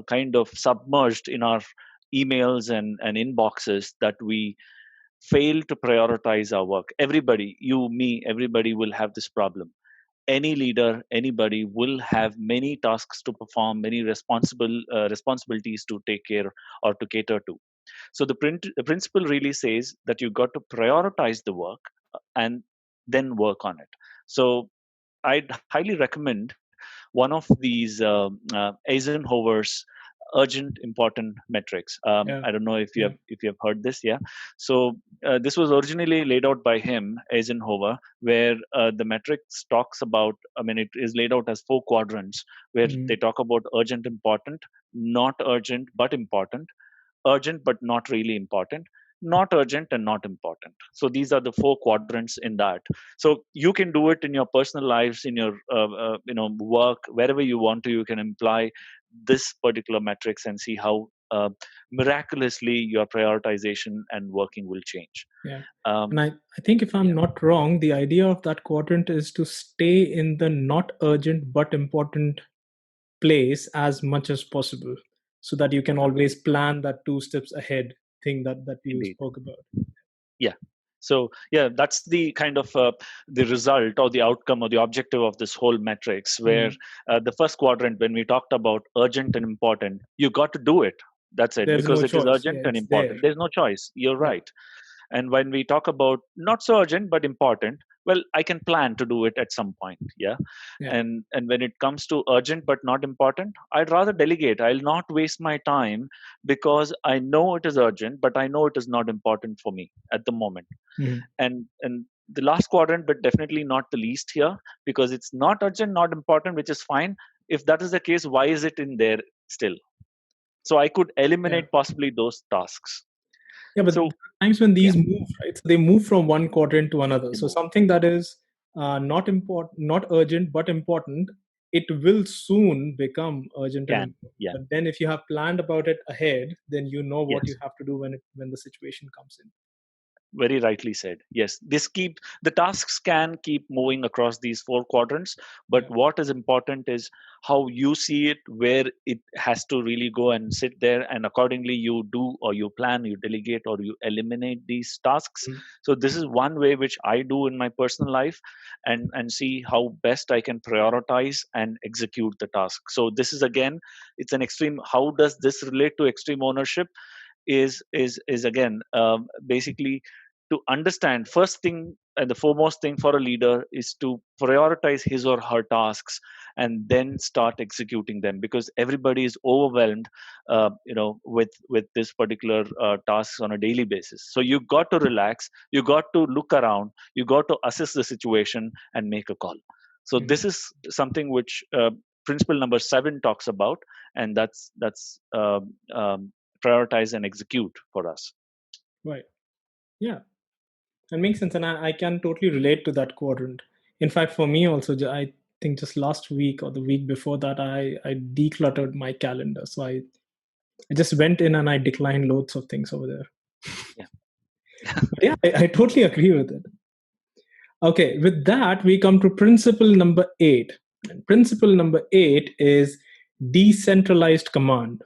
kind of submerged in our emails and inboxes that we fail to prioritize our work? Everybody, you, me, everybody will have this problem. Any leader, anybody will have many tasks to perform, many responsibilities to take care or to cater to. So the principle really says that you got to prioritize the work and then work on it. So I'd highly recommend one of these Eisenhower's urgent important metrics.
Yeah,
I don't know
yeah.
if you have heard this. Yeah. So this was originally laid out by him, Eisenhower, where the metrics talks about. I mean, it is laid out as 4 quadrants where they
Mhm.
talk about urgent, important, not urgent but important, urgent but not really important, not urgent and not important. So these are the 4 quadrants in that. So you can do it in your personal lives, in your work, wherever you want to. You can imply this particular metrics and see how miraculously your prioritization and working will change.
Yeah. And
um,
I think if I'm
yeah,
not wrong, the idea of that quadrant is to stay in the not urgent but important place as much as possible so that you can always plan that 2 steps ahead thing that you
indeed.
spoke about.
Yeah. So yeah, that's the kind of the result or the outcome or the objective of this whole metrics, where
Mm.
the first quadrant, when we talked about urgent and important, you got to do it. That's it,
There's
because
no
it is
choice. Yeah,
urgent and
it's there.
important. There's no choice. You're
Yeah.
right. And when we talk about not so urgent but important, well, I can plan to do it at some point. Yeah.
Yeah.
And when it comes to urgent but not important, I'd rather delegate. I'll not waste my time, because I know it is urgent, but I know it is not important for me at the moment.
Mhm.
And the last quadrant, but definitely not the least here, because it's not urgent, not important, which is fine. If that is the case, why is it in there still? So I could
Yeah.
eliminate possibly those tasks.
Yeah, but there
So
are times when
yeah,
these move, right? So they move from one quadrant to another.
they
So
move.
something that is not important, not urgent, but important, it will soon become urgent and
Can.
important.
Yeah.
But then, if you have planned about it ahead, then you know what you
Yes.
have to do when the situation comes in.
Very rightly said. Yes, this keep the tasks can keep moving across these four quadrants, but
Yeah.
what is important is how you see it, where it has to really go and sit there, and accordingly you do, or you plan, you delegate, or you eliminate these tasks.
Mm.
So this is one way which I do in my personal life, and see how best I can prioritize and execute the task. So this is again, it's an extreme. How does this relate to extreme ownership? Is again, basically, to understand, first thing and the foremost thing for a leader is to prioritize his or her tasks, and then start executing them, because everybody is overwhelmed, with this particular tasks on a daily basis. So you got to relax, you got to look around, you got to assess the situation and make a call. So
Mhm.
this is something which principle number 7 talks about, and that's prioritize and execute for us.
Right. Yeah, that makes sense, and I can totally relate to that quadrant. In fact, for me also, I think just last week or the week before that, I decluttered my calendar. So I just went in and I declined loads of things over there.
Yeah.
But yeah, I totally agree with it. Okay, with that, we come to principle number 8. And principle number 8 is decentralized command.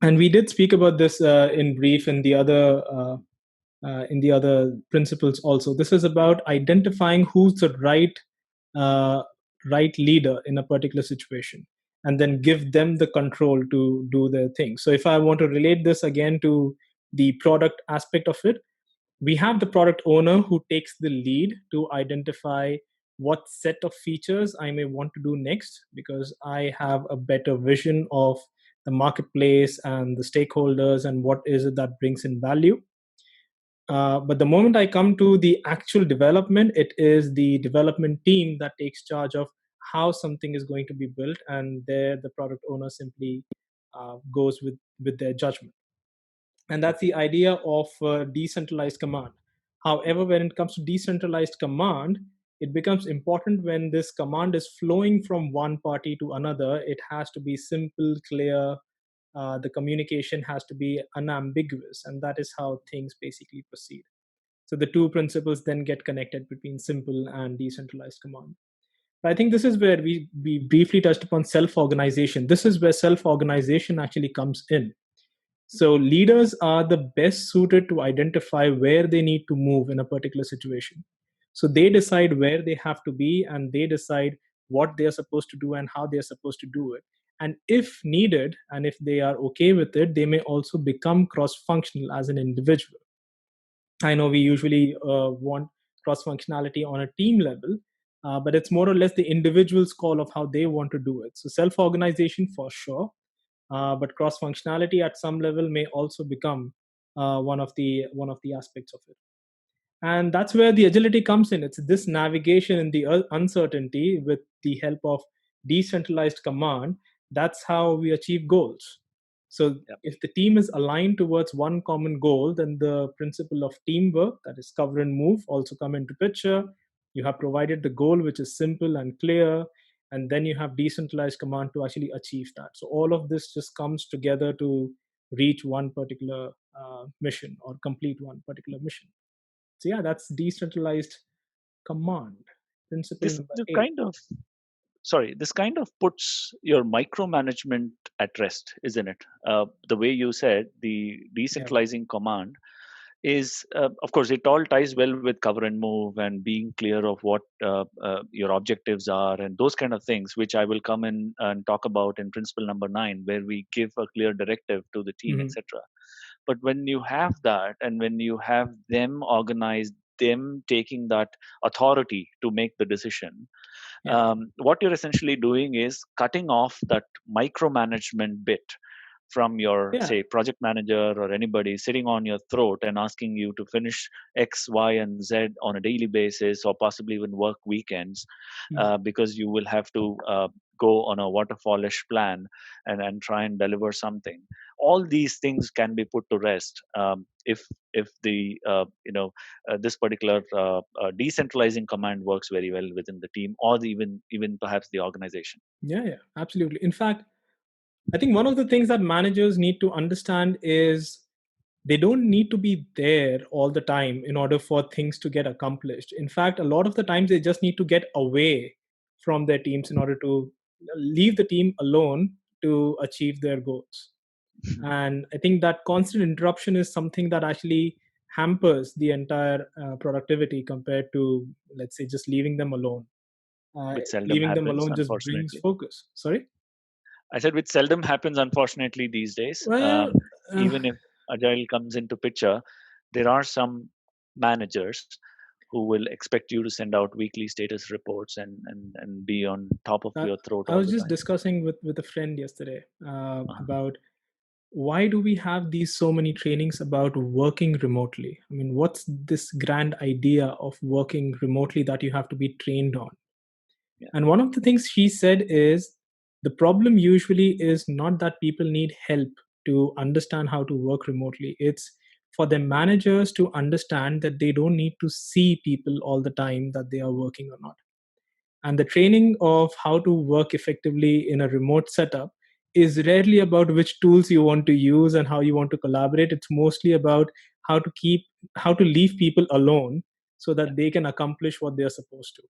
And we did speak about this in brief in the other principles also. This is about identifying who's the uh, right leader in a particular situation, and then give them the control to do their thing. So if I want to relate this again to the product aspect of it, we have the product owner who takes the lead to identify what set of features I may want to do next, because I have a better vision of the marketplace and the stakeholders and what is it that brings in value. But the moment I come to the actual development, it is the development team that takes charge of how something is going to be built, and there the product owner simply goes with their judgment. And that's the idea of decentralized command. However, when it comes to decentralized command, it becomes important when this command is flowing from one party to another. It has to be simple, clear. The communication has to be unambiguous, and that is how things basically proceed. So the two principles then get connected between simple and decentralized command. I think this is where we briefly touched upon self organization. This is where self organization actually comes in. So leaders are the best suited to identify where they need to move in a particular situation. So they decide where they have to be, and they decide what they are supposed to do and how they are supposed to do it. And if needed, and if they are okay with it, they may also become cross functional as an individual. I know we usually want cross functionality on a team level, but it's more or less the individual's call of how they want to do it. So self organization for sure, but cross functionality at some level may also become one of the aspects of it. And that's where the agility comes in. It's this navigation in the uncertainty with the help of decentralized command. That's how we achieve goals. So
Yep.
if the team is aligned towards one common goal, then the principle of teamwork, that is cover and move, also come into picture. You have provided the goal, which is simple and clear, and then you have decentralized command to actually achieve that. So all of this just comes together to reach one particular mission or complete one particular mission. So yeah, that's decentralized command, principle
This
number
the
8.
kind of sorry, this kind of puts your micromanagement at rest, isn't it? The way you said the
Yeah.
decentralizing command is, of course, it all ties well with cover and move and being clear of what your objectives are and those kind of things, which I will come in and talk about in principle number 9, where we give a clear directive to the team,
Hmm.
etc. But when you have that, and when you have them organized, them taking that authority to make the decision,
Yeah.
what you're essentially doing is cutting off that micromanagement bit from your,
Yeah.
say, project manager or anybody sitting on your throat and asking you to finish X, Y, and Z on a daily basis, or possibly even work weekends,
Mm.
because you will have to go on a waterfallish plan and try and deliver something. All these things can be put to rest, if the this particular decentralizing command works very well within the team, or even perhaps the organization.
Yeah, yeah, absolutely. In fact, I think one of the things that managers need to understand is they don't need to be there all the time in order for things to get accomplished. In fact, a lot of the times they just need to get away from their teams in order to leave the team alone to achieve their goals. And I think that constant interruption is something that actually hampers the entire productivity compared to, let's say, just leaving them alone.
Which seldom
Leaving them
happens,
alone just brings
unfortunately.
focus. Sorry.
I said which seldom happens, unfortunately, these days.
Well, uh,
Even if agile comes into picture, there are some managers who will expect you to send out weekly status reports and be on top of
I
your throat
I
all
was
the
just
time.
discussing with a friend yesterday
Uh-huh.
about why do we have these so many trainings about working remotely. I mean, what's this grand idea of working remotely that you have to be trained on?
Yeah,
And one of the things she said is the problem usually is not that people need help to understand how to work remotely. It's for the managers to understand that they don't need to see people all the time that they are working or not. And the training of how to work effectively in a remote setup is rarely about which tools you want to use and how you want to collaborate. It's mostly about how to keep, how to leave people alone so
yeah,
that they can accomplish what they're supposed to.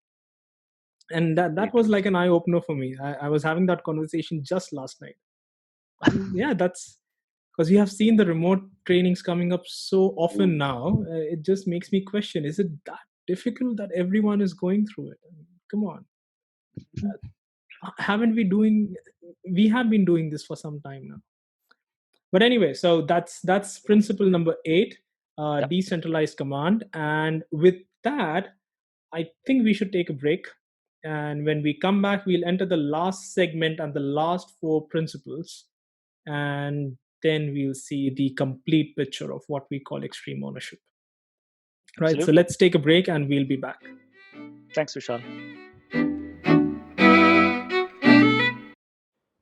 And
very
that was
true.
like an eye opener for me. I was having that conversation just last night. And yeah, that's because you have seen the remote trainings coming up so often now. It just makes me question, is it that difficult that everyone is going through it? I mean, come on. Haven't we have been doing this for some time now. But anyway, so that's principle number 8,
Yep,
decentralized command. And with that, I think we should take a break. And when we come back, we'll enter the last segment and the last 4 principles. And then we'll see the complete picture of what we call extreme ownership. Right. So
absolutely.
let's take a break and we'll be back.
Thanks, Vishal.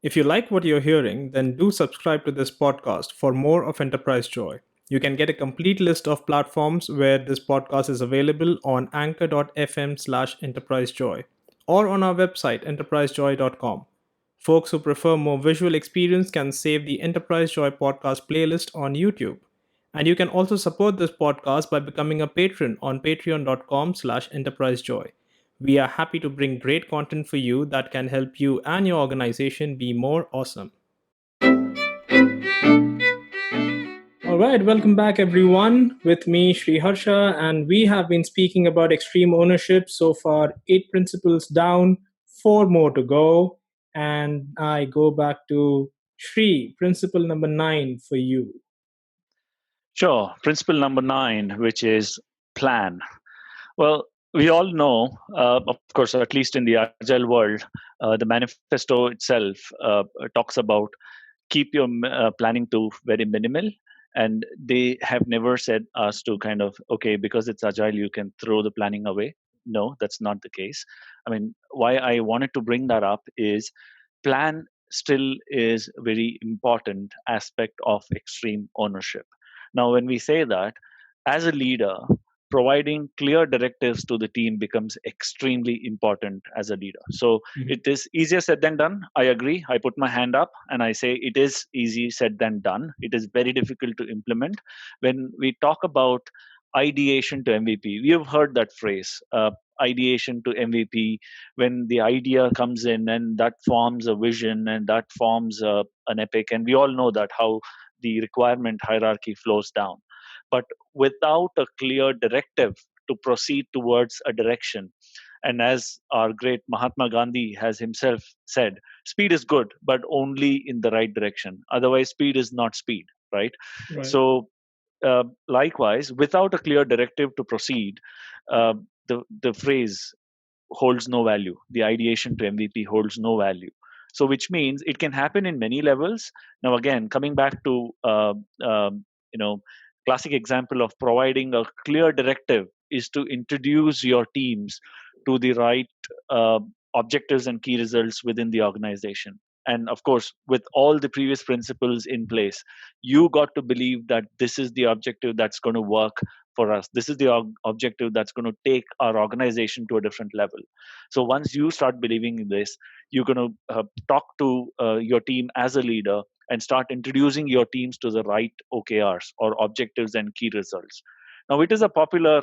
If you like what you're hearing, then do subscribe to this podcast for more of Enterprise Joy. You can get a complete list of platforms where this podcast is available on anchor.fm/enterprisejoy or on our website enterprisejoy.com. Folks who prefer more visual experience can save the Enterprise Joy podcast playlist on YouTube. And you can also support this podcast by becoming a patron on patreon.com/enterprisejoy. We are happy to bring great content for you that can help you and your organization be more awesome. All right, welcome back, everyone. With me, Sriharsha, and we have been speaking about extreme ownership. So far, 8 principles down, 4 more to go. And I go back to Sri, principle number 9 for you.
Sure. Principle number 9, which is plan. Well, we all know, of course, at least in the agile world, the manifesto itself talks about keep your planning to very minimal. And they have never said us to kind of, okay, because it's agile, you can throw the planning away. No, that's not the case. I mean, why I wanted to bring that up is plan still is a very important aspect of extreme ownership. Now, when we say that, as a leader, providing clear directives to the team becomes extremely important as a leader. So
Mhm.
it is easier said than done. I agree. I put my hand up and I say it is easy said than done. It is very difficult to implement. When we talk about ideation to MVP, we have heard that phrase, ideation to MVP, when the idea comes in and that forms a vision and that forms an epic. And we all know that how the requirement hierarchy flows down. But without a clear directive to proceed towards a direction, and as our great Mahatma Gandhi has himself said, speed is good, but only in the right direction. Otherwise, speed is not speed, right?
Right.
So, likewise, without a clear directive to proceed, uh, the phrase holds no value. The ideation to MVP holds no value. So, which means it can happen in many levels. Now, again, coming back to you know classic example of providing a clear directive is to introduce your teams to the right uh, objectives and key results within the organization. And of course, with all the previous principles in place, you got to believe that this is the objective that's going to work for us. This is the objective that's going to take our organization to a different level. So once you start believing in this, you're going to talk to your team as a leader and start introducing your teams to the right OKRs or objectives and key results. Now, it is a popular,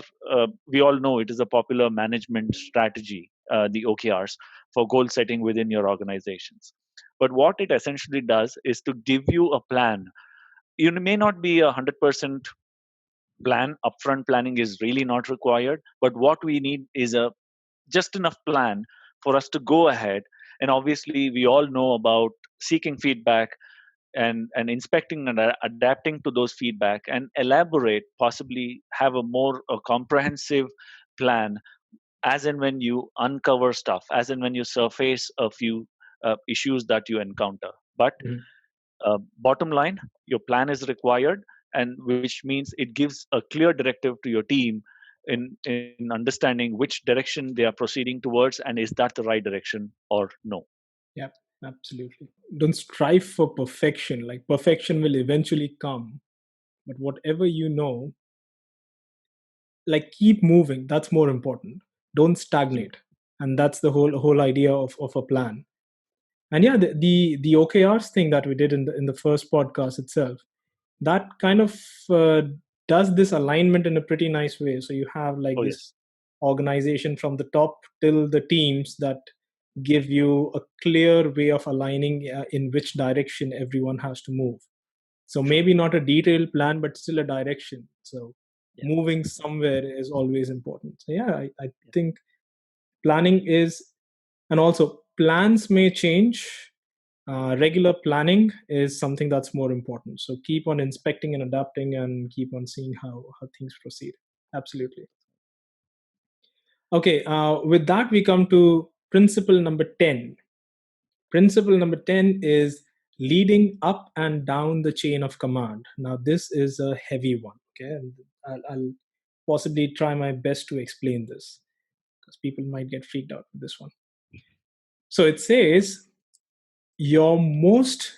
we all know it is a popular management strategy, the OKRs, for goal setting within your organizations. But what it essentially does is to give you a plan. You may not be 100% plan. Upfront planning is really not required, but what we need is a just enough plan for us to go ahead. And obviously we all know about seeking feedback and inspecting and adapting to those feedback and elaborate, possibly have a more a comprehensive plan as and when you uncover stuff, as and when you surface a few issues that you encounter. But
Mhm.
bottom line, your plan is required, and which means it gives a clear directive to your team in understanding which direction they are proceeding towards, and is that the right direction or no.
Yeah, absolutely. Don't strive for perfection. Like perfection will eventually come, but whatever you know, like keep moving. That's more important. Don't stagnate, and that's the whole idea of a plan. And yeah, the OKRs thing that we did in the first podcast itself, that kind of uh, does this alignment in a pretty nice way. So you have like
Oh
this
yes.
organization from the top till the teams that give you a clear way of aligning in which direction everyone has to move. So
True.
maybe not a detailed plan, but still a direction. So
Yeah.
moving somewhere is always important. So yeah, I
Yeah.
think planning is, and also plans may change. Regular planning is something that's more important. So keep on inspecting and adapting and keep on seeing how things proceed. Absolutely. Okay, with that, we come to principle number 10. Principle number 10 is leading up and down the chain of command. Now, this is a heavy one. Okay, and I'll possibly try my best to explain this because people might get freaked out with this one. So it says your most,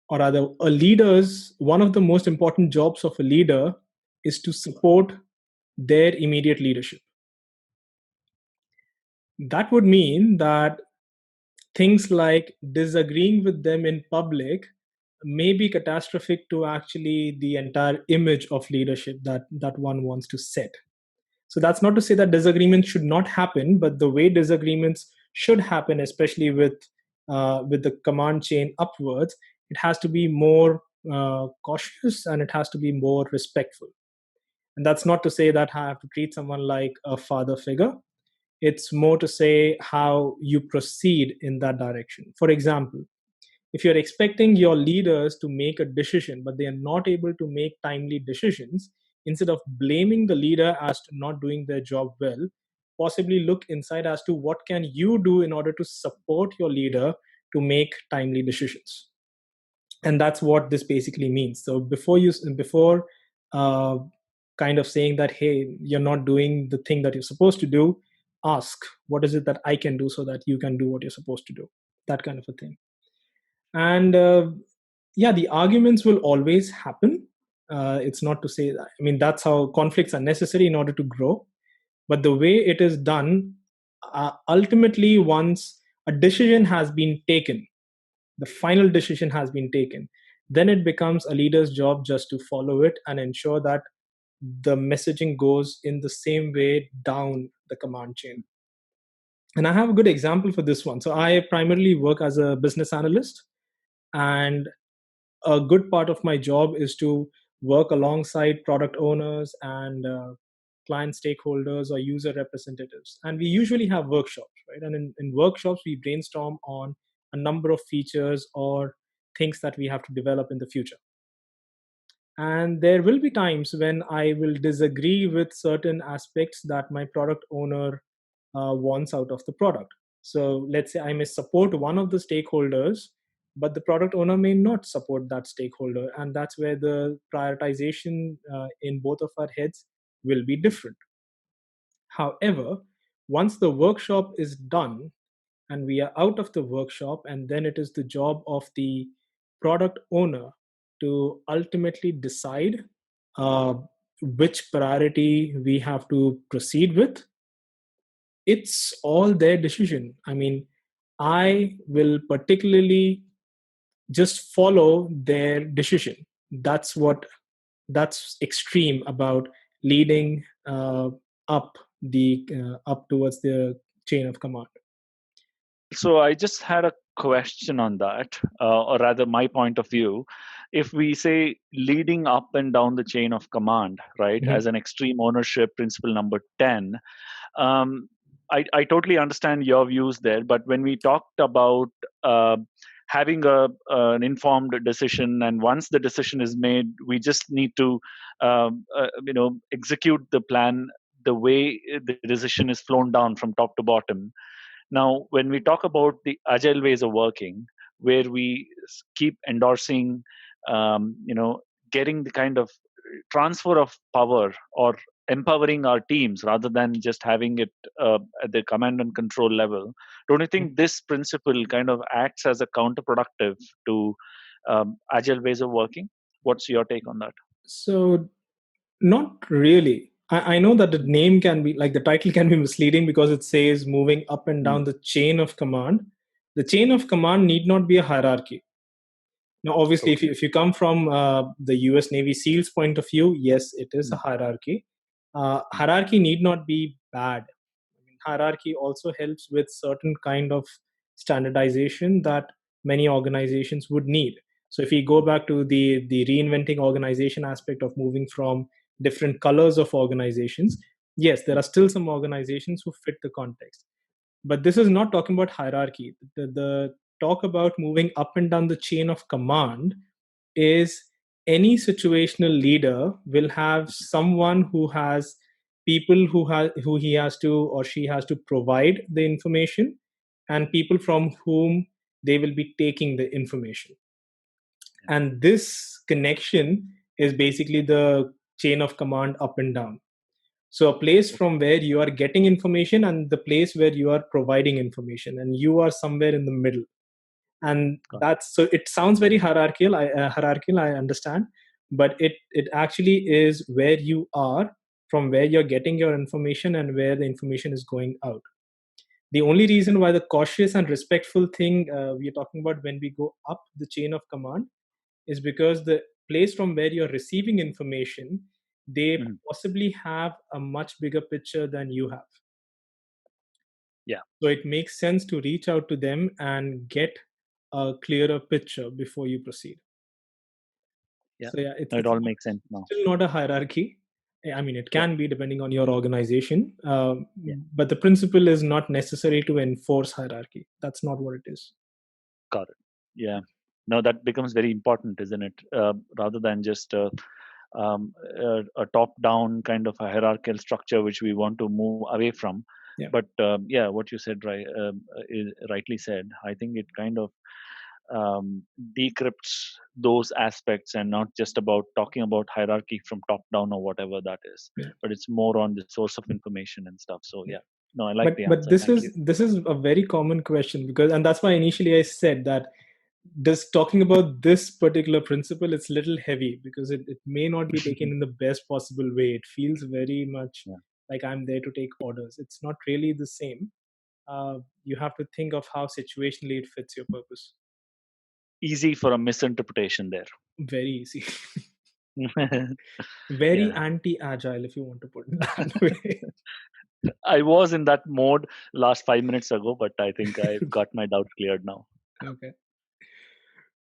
or rather, a leader's one of the most important jobs of a leader is to support their immediate leadership. That would mean that things like disagreeing with them in public may be catastrophic to actually the entire image of leadership that one wants to set. So that's not to say that disagreements should not happen, but the way disagreements should happen, especially with the command chain upwards, it has to be more cautious and it has to be more respectful. And that's not to say that I have to treat someone like a father figure. It's more to say how you proceed in that direction. For example, if you're expecting your leaders to make a decision but they are not able to make timely decisions, instead of blaming the leader as to not doing their job well, possibly look inside as to what can you do in order to support your leader to make timely decisions. And that's what this basically means. So before uh, kind of saying that, hey, you're not doing the thing that you're supposed to do, ask what is it that I can do so that you can do what you're supposed to do, that kind of a thing. And yeah, the arguments will always happen, It's not to say that, I mean, that's how conflicts are necessary in order to grow. But the way it is done, ultimately, once a decision has been taken, the final decision has been taken, then it becomes a leader's job just to follow it and ensure that the messaging goes in the same way down the command chain. And I have a good example for this one. So I primarily work as a business analyst, and a good part of my job is to work alongside product owners and client stakeholders or user representatives. And we usually have workshops, right? And in workshops, we brainstorm on a number of features or things that we have to develop in the future. And there will be times when I will disagree with certain aspects that my product owner wants out of the product. So let's say I may support one of the stakeholders, but the product owner may not support that stakeholder. And that's where the prioritization in both of our heads will be different. However, once the workshop is done and we are out of the workshop, and then it is the job of the product owner to ultimately decide uh, which priority we have to proceed with. It's all their decision. I mean, I will particularly just follow their decision. That's extreme about leading up towards the chain of command.
So I just had a question on that, or rather, my point of view. If we say leading up and down the chain of command, right,
Mhm.
as an extreme ownership principle number 10, um, I totally understand your views there. But when we talked about having an informed decision, and once the decision is made, we just need to, execute the plan the way the decision is flown down from top to bottom. Now, when we talk about the agile ways of working, where we keep endorsing, getting the kind of transfer of power or empowering our teams rather than just having it at the command and control level, don't you think this principle kind of acts as a counterproductive to agile ways of working? What's your take on that?
So, not really. I know that the
Mm,
name can be, like, the title can be misleading because it says moving up and
mm,
down the chain of command. The chain of command need not be a hierarchy. Now, obviously,
okay.
if you come from the US Navy SEALs point of view, yes, it is a
Mm,
hierarchy.
mm,
Hierarchy need not be bad. I mean, hierarchy also helps with certain kind of standardization that many organizations would need. So if we go back to the reinventing organization aspect of moving from different colors of organizations, yes, there
mm,
are still some organizations who fit the context. But this is not talking about hierarchy. The talk about moving up and down the chain of command is any situational leader will have someone who has people who he has to or she has to provide the information, and people from whom they will be taking the information. And this connection is basically the chain of command up and down. So a place
okay,
from where you are getting information and the place where you are providing information, and you are somewhere in the middle. And
got
that's, so it sounds very hierarchical, I understand, but it actually is where you are, from where you're getting your information and where the information is going out. The only reason why the cautious and respectful thing we are talking about when we go up the chain of command is because the place from where you're receiving information, they
it.
possibly have a much bigger picture than you have.
Yeah,
So it makes sense to reach out to them and get a clearer picture before you proceed.
yeah.
So yeah,
No, it
it's
all makes sense now.
still not a hierarchy. I mean, it
Yeah,
can be depending on your organization,
yeah.
but the principle is not necessary to enforce hierarchy. That's not what it is.
Got it. Yeah. No, that becomes very important, isn't it? Rather than just a top-down kind of a hierarchical structure, which we want to move away from.
Yeah.
But yeah, what you said, right, rightly said. I think it kind of decrypts those aspects and not just about talking about hierarchy from top down or whatever that is,
Yeah.
but it's more on the source of information and stuff. So
Yeah.
yeah, no, I like
But
the
but
answer.
this
Thank you.
is this is a very common question, because, and that's why initially I said that just talking about this particular principle, it's a little heavy because it may not be taken in the best possible way. It feels very much
Yeah.
like I'm there to take orders. It's not really the same. You have to think of how situationally it fits your purpose.
Easy for a misinterpretation there.
Very easy. Very
Yeah.
anti-agile, if you want to put it that way.
I was in that mode last 5 minutes ago, but I think I've got my doubt cleared now.
Okay,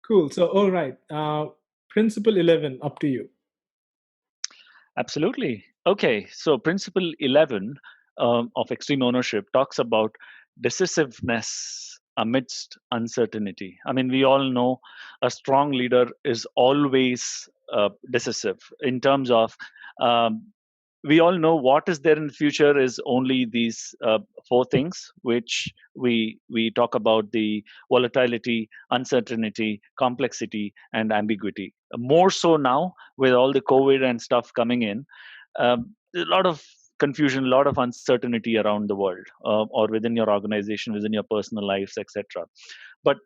cool. So, all right. Principle 11, up to you.
Absolutely. Okay, so principle 11 of extreme ownership talks about decisiveness amidst uncertainty. I mean, we all know a strong leader is always decisive in terms of um, we all know what is there in the future is only these four things which we talk about: the volatility, uncertainty, complexity, and ambiguity. More so now with all the COVID and stuff coming in, there's a lot of confusion, a lot of uncertainty around the world, or within your organization, within your personal lives, etc. But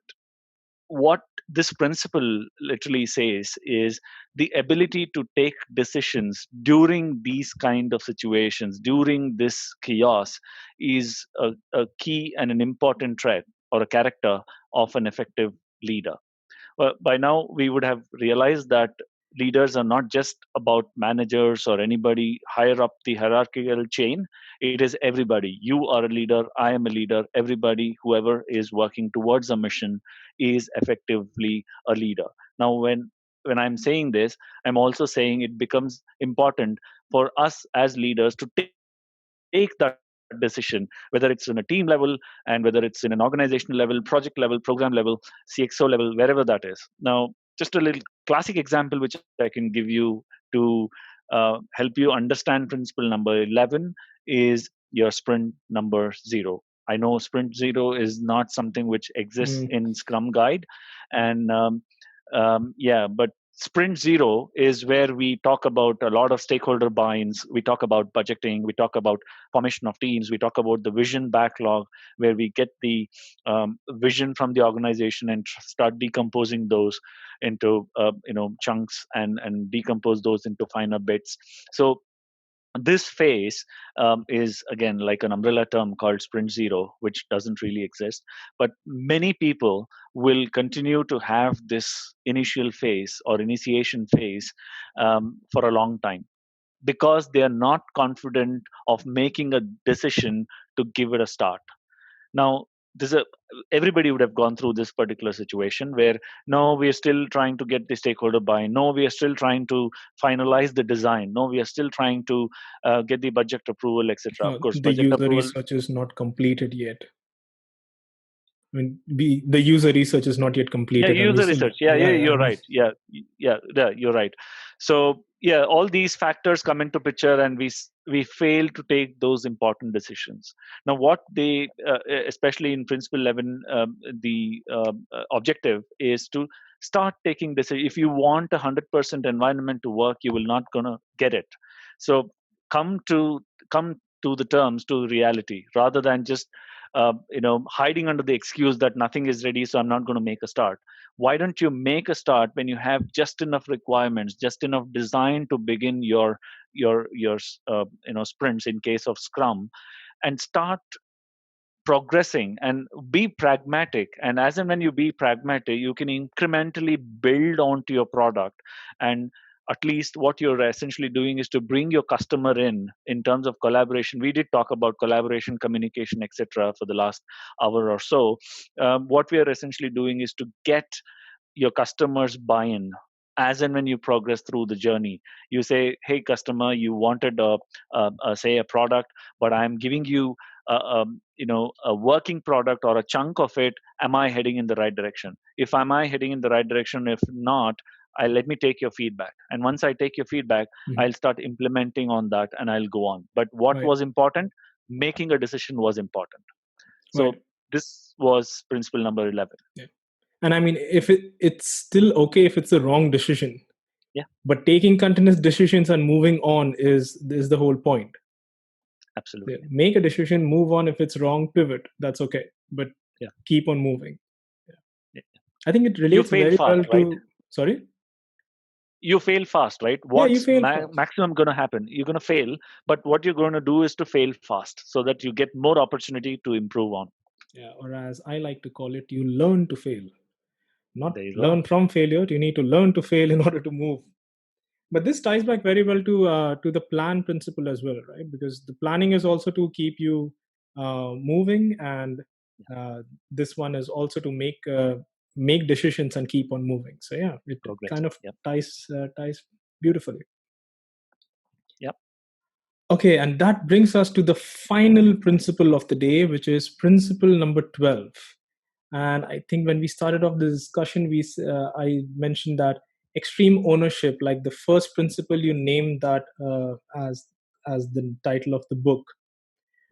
what this principle literally says is the ability to take decisions during these kind of situations, during this chaos, is a key and an important trait or a character of an effective leader. Well, by now we would have realized that leaders are not just about managers or anybody higher up the hierarchical chain. It is everybody. You are a leader, I am a leader. Everybody, whoever is working towards a mission, is effectively a leader. Now when I'm saying this, I'm also saying it becomes important for us as leaders to take that decision, whether it's in a team level and whether it's in an organizational level, project level, program level, CXO level, wherever that is. Now, just a little classic example which I can give you to help you understand principle number 11 is your sprint number 0. I know sprint 0 is not something which exists
Mm,
in Scrum Guide, and yeah, but sprint 0 is where we talk about a lot of stakeholder buy-ins. We talk about budgeting, we talk about formation of teams, we talk about the vision backlog, where we get the vision from the organization and start decomposing those into chunks, and decompose those into finer bits. So this phase is again like an umbrella term called sprint 0, which doesn't really exist, but many people will continue to have this initial phase or initiation phase for a long time, because they are not confident of making a decision to give it a start. Now, this is everybody would have gone through this particular situation where no, we are still trying to get the stakeholder buy-in. No, we are still trying to finalize the design. No, we are still trying to get the budget approval, etc. Of course,
the
budget
user
approval.
research is not completed yet. I mean, the user research is not yet
Yeah,
completed, and we
user
still,
research. Yeah,
yeah,
yeah,
yeah. I
you're
mean,
right. Yeah, you're right. So yeah, all these factors come into picture, and we fail to take those important decisions. Now, what they, especially in Principle 11, the objective is to start taking decisions. If you want 100% environment to work, you will not gonna get it. So come to come to the terms, to reality, rather than just hiding under the excuse that nothing is ready, so I'm not going to make a start. Why don't you make a start when you have just enough requirements, just enough design to begin your sprints in case of Scrum, and start progressing and be pragmatic. And as and when you be pragmatic, you can incrementally build onto your product. And at least what you're essentially doing is to bring your customer in terms of collaboration. We did talk about collaboration, communication, etc. for the last hour or so. What we are essentially doing is to get your customers buy-in as and when you progress through the journey. You say, hey customer, you wanted say a product, but I'm giving you a working product or a chunk of it. Am I heading in the right direction? If am I heading in the right direction? If not, I let me take your feedback, and once I take your feedback,
mhm.
I'll start implementing on that, and I'll go on. But what
Right,
was important? Making a decision was important.
right.
So this was principle number 11.
Yeah. And I mean, if it's still okay if it's the wrong decision,
Yeah,
but taking continuous decisions and moving on is the whole point. Yeah.
absolutely.
Make a decision, move on. If it's wrong, pivot. That's okay, but
Yeah.
keep on moving. Yeah.
Yeah.
I think it
You
relates
fail
very
fast,
well
right?
to. Sorry.
You fail fast, right?
Yeah, you
What's
fail fast.
maximum going to happen? You're going to fail, but what you're going to do is to fail fast so that you get more opportunity to improve on.
Yeah, or as I like to call it, you learn to fail, not
There you go.
learn from failure. You need to learn to fail in order to move. But this ties back very well to the plan principle as well, right? Because the planning is also to keep you moving, and
Yeah,
uh, this one is also to make decisions and keep on moving. So yeah, it
progress.
kind of
Yep.
ties beautifully.
Yep.
Okay, and that brings us to the final principle of the day, which is principle number 12. And I think when we started off the discussion, I mentioned that extreme ownership, like the first principle you named that as the title of the book.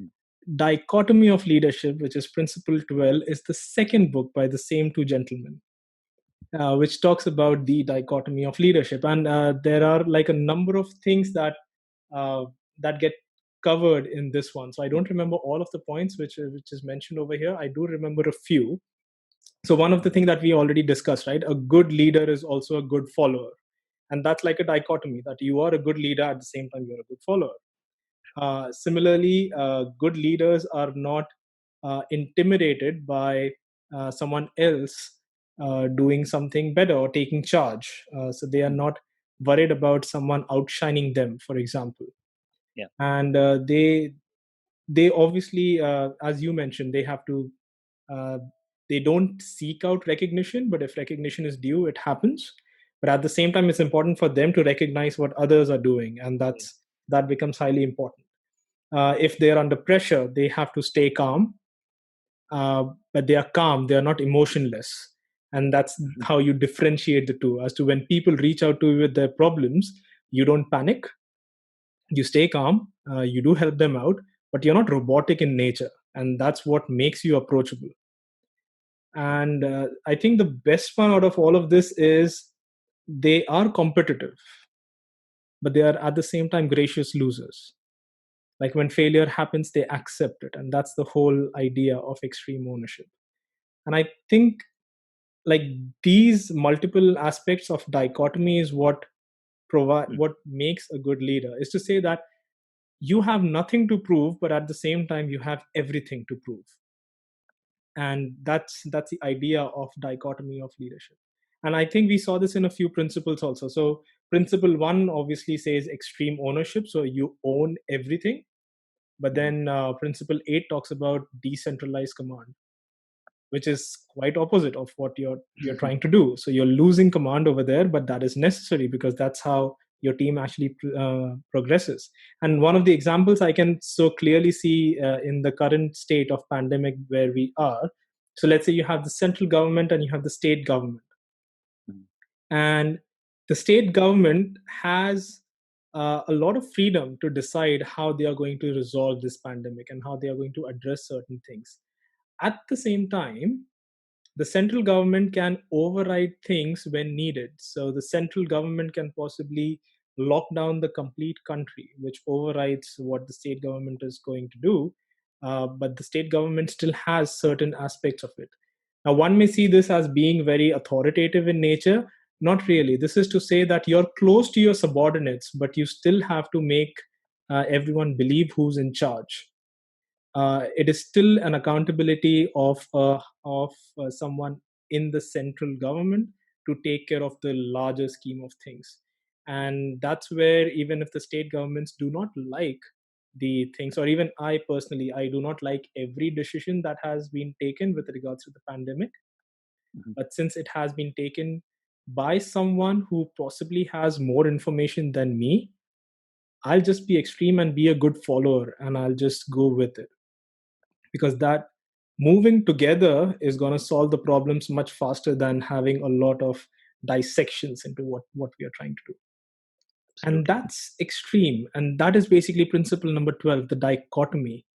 Mm.
Dichotomy of Leadership, which is principle 12, is the second book by the same two gentlemen, which talks about the dichotomy of leadership. And there are like a number of things uh, that get covered in this one. So I don't remember all of the points which is mentioned over here. I do remember a few. So one of the
Mhm.
things that we already discussed, right? A good leader is also a good follower, and that's like a dichotomy that you are a good leader at the same time you're a good follower. Similarly, good leaders are not intimidated by someone else doing something better or taking charge. So they are
Mhm.
not worried about someone outshining them, for example.
Yeah.
And they obviously, as you mentioned, they have to. Uh, they don't seek out recognition, but if recognition is due, it happens. But at the same time, it's important for them to recognize what others are doing, and
Yeah.
that becomes highly important. If they are under pressure, they have to stay calm, but they are calm, they are not emotionless. And that's
Mhm.
how you differentiate the two. As to when people reach out to you with their problems, you don't panic, you stay calm, you do help them out, but you're not robotic in nature. And that's what makes you approachable. And I think the best one out of all of this is they are competitive, but they are at the same time gracious losers. Like when failure happens, they accept it. And that's the whole idea of extreme ownership. And I think like these multiple aspects of dichotomy is
Mm.
what makes a good leader, is to say that you have nothing to prove, but at the same time you have everything to prove. And that's the idea of dichotomy of leadership. And I think we saw this in a few principles also. So principle 1 obviously says extreme ownership, so you own everything. But
Mhm.
then principle 8 talks about decentralized command, which is quite opposite of what you're trying to do. So you're losing command over there, but that is necessary because that's how your team actually progresses. And one of the examples I can so clearly see in the current state of pandemic where we are. So let's say you have the central government and you have the state government,
Mhm.
and the state government has a lot of freedom to decide how they are going to resolve this pandemic and how they are going to address certain things. At the same time, the central government can override things when needed. So the central government can possibly lock down the complete country, which overrides what the state government is going to do. But the state government still has certain aspects of it. Now, one may see this as being very authoritative in nature. Not really. This is to say that you're close to your subordinates, but you still have to make everyone believe who's in charge. It is still an accountability of someone in the central government to take care of the larger scheme of things. And that's where even if the state governments do not like the things, or even I personally, I do not like every decision that has been taken with regards to the pandemic,
Mhm.
but since it has been taken by someone who possibly has more information than me, I'll just be extreme and be a good follower, and I'll just go with it, because that moving together is going to solve the problems much faster than having a lot of dissections into what we are trying to do. And
Absolutely.
that's extreme, and that is basically principle number 12, the dichotomy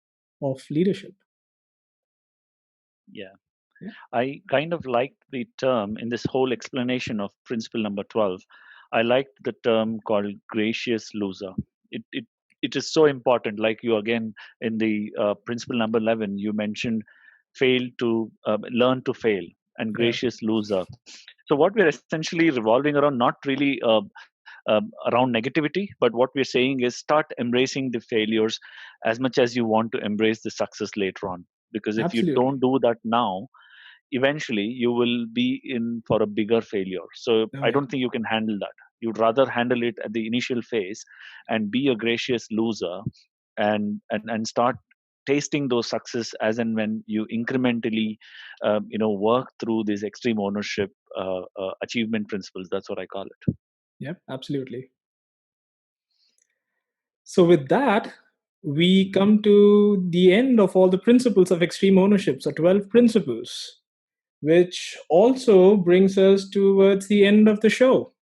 of leadership.
Yeah.
Yeah.
I kind of liked the term in this whole explanation of principle number 12. I liked the term called gracious loser. It it is so important. Like you again in the principle number 11, you mentioned fail to learn to fail. and
Yeah,
gracious loser. So what we're essentially revolving around, not really around negativity, but what we're saying is start embracing the failures as much as you want to embrace the success later on. Because if you
absolutely.
don't do that now, eventually you will be in for a bigger failure. So
Oh
I
yeah.
don't think you can handle that. You'd rather handle it at the initial phase and be a gracious loser, and start tasting those success as and when you incrementally work through these extreme ownership achievement principles. That's what I call it.
Yep, absolutely. So with that, we come to the end of all the principles of extreme ownership. So 12 principles, which also brings us towards the end of the show.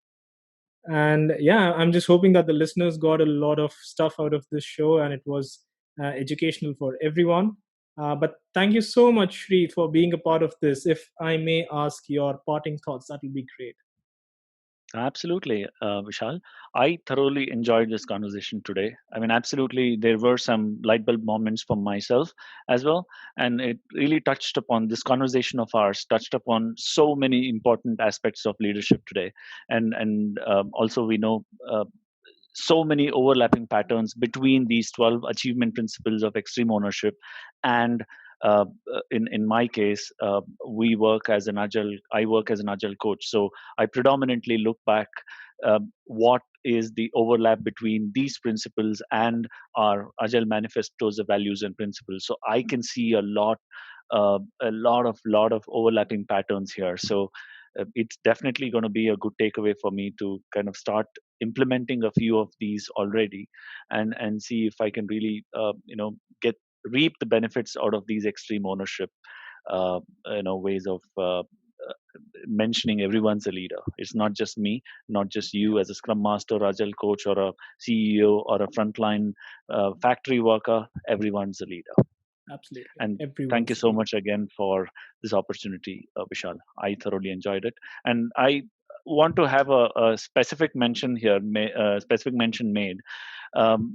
And yeah, I'm just hoping that the listeners got a lot of stuff out of this show and it was educational for everyone. But thank you so much, Shri, for being a part of this. If I may ask your parting thoughts, that will be great.
Absolutely, Vishal. I thoroughly enjoyed this conversation today. I mean, absolutely, there were some light bulb moments for myself as well. And it really touched upon this conversation of ours, touched upon so many important aspects of leadership today. And also, we know so many overlapping patterns between these 12 achievement principles of extreme ownership and in my case, we work as an agile I work as an agile coach, so I predominantly look back what is the overlap between these principles and our agile manifestos of values and principles. So I can see a lot of overlapping patterns here. So it's definitely going to be a good takeaway for me to kind of start implementing a few of these already, and see if I can really get reap the benefits out of these extreme ownership ways of mentioning everyone's a leader. It's not just me, not just you as a scrum master, agile coach, or a CEO, or a frontline factory worker. Everyone's a leader.
Absolutely.
And thank you
Everyone's a
so
leader.
much again for this opportunity, Vishal. I thoroughly enjoyed it, and I want to have a specific mention here, specific mention made.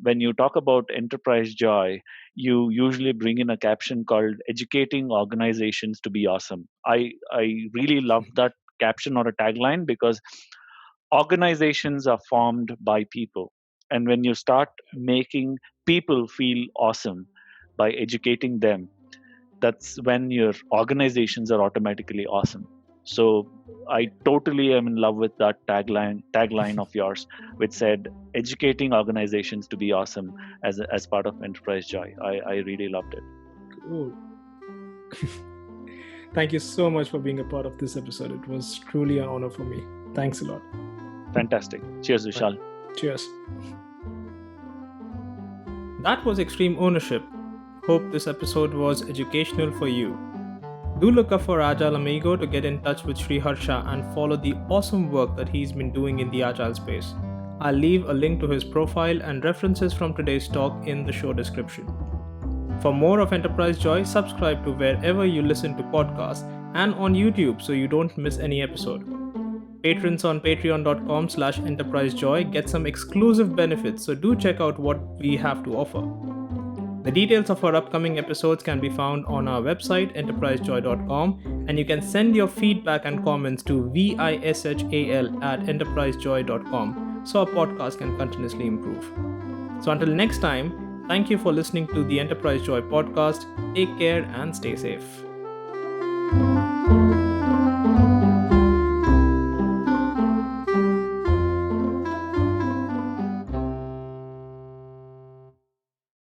When you talk about enterprise joy, you usually bring in a caption called "Educating organizations to be awesome." I really love that caption or a tagline, because organizations are formed by people, and when you start making people feel awesome by educating them, that's when your organizations are automatically awesome. So I totally am in love with that tagline of yours, which said educating organizations to be awesome as part of enterprise joy. I really loved it.
Cool. Thank you so much for being a part of this episode. It was truly an honor for me. Thanks a lot.
Fantastic. Cheers,
Right.
Vishal.
Cheers. That was Extreme Ownership. Hope this episode was educational for you. Do look up for Agile Amigo to get in touch with Sriharsha and follow the awesome work that he's been doing in the Agile space. I'll leave a link to his profile and references from today's talk in the show description. For more of Enterprise Joy, subscribe to wherever you listen to podcasts and on YouTube so you don't miss any episode. Patrons on patreon.com/enterprisejoy get some exclusive benefits, so do check out what we have to offer. The details of our upcoming episodes can be found on our website, enterprisejoy.com, and you can send your feedback and comments to vishal@enterprisejoy.com so our podcast can continuously improve. So until next time, thank you for listening to the Enterprise Joy podcast. Take care and stay safe.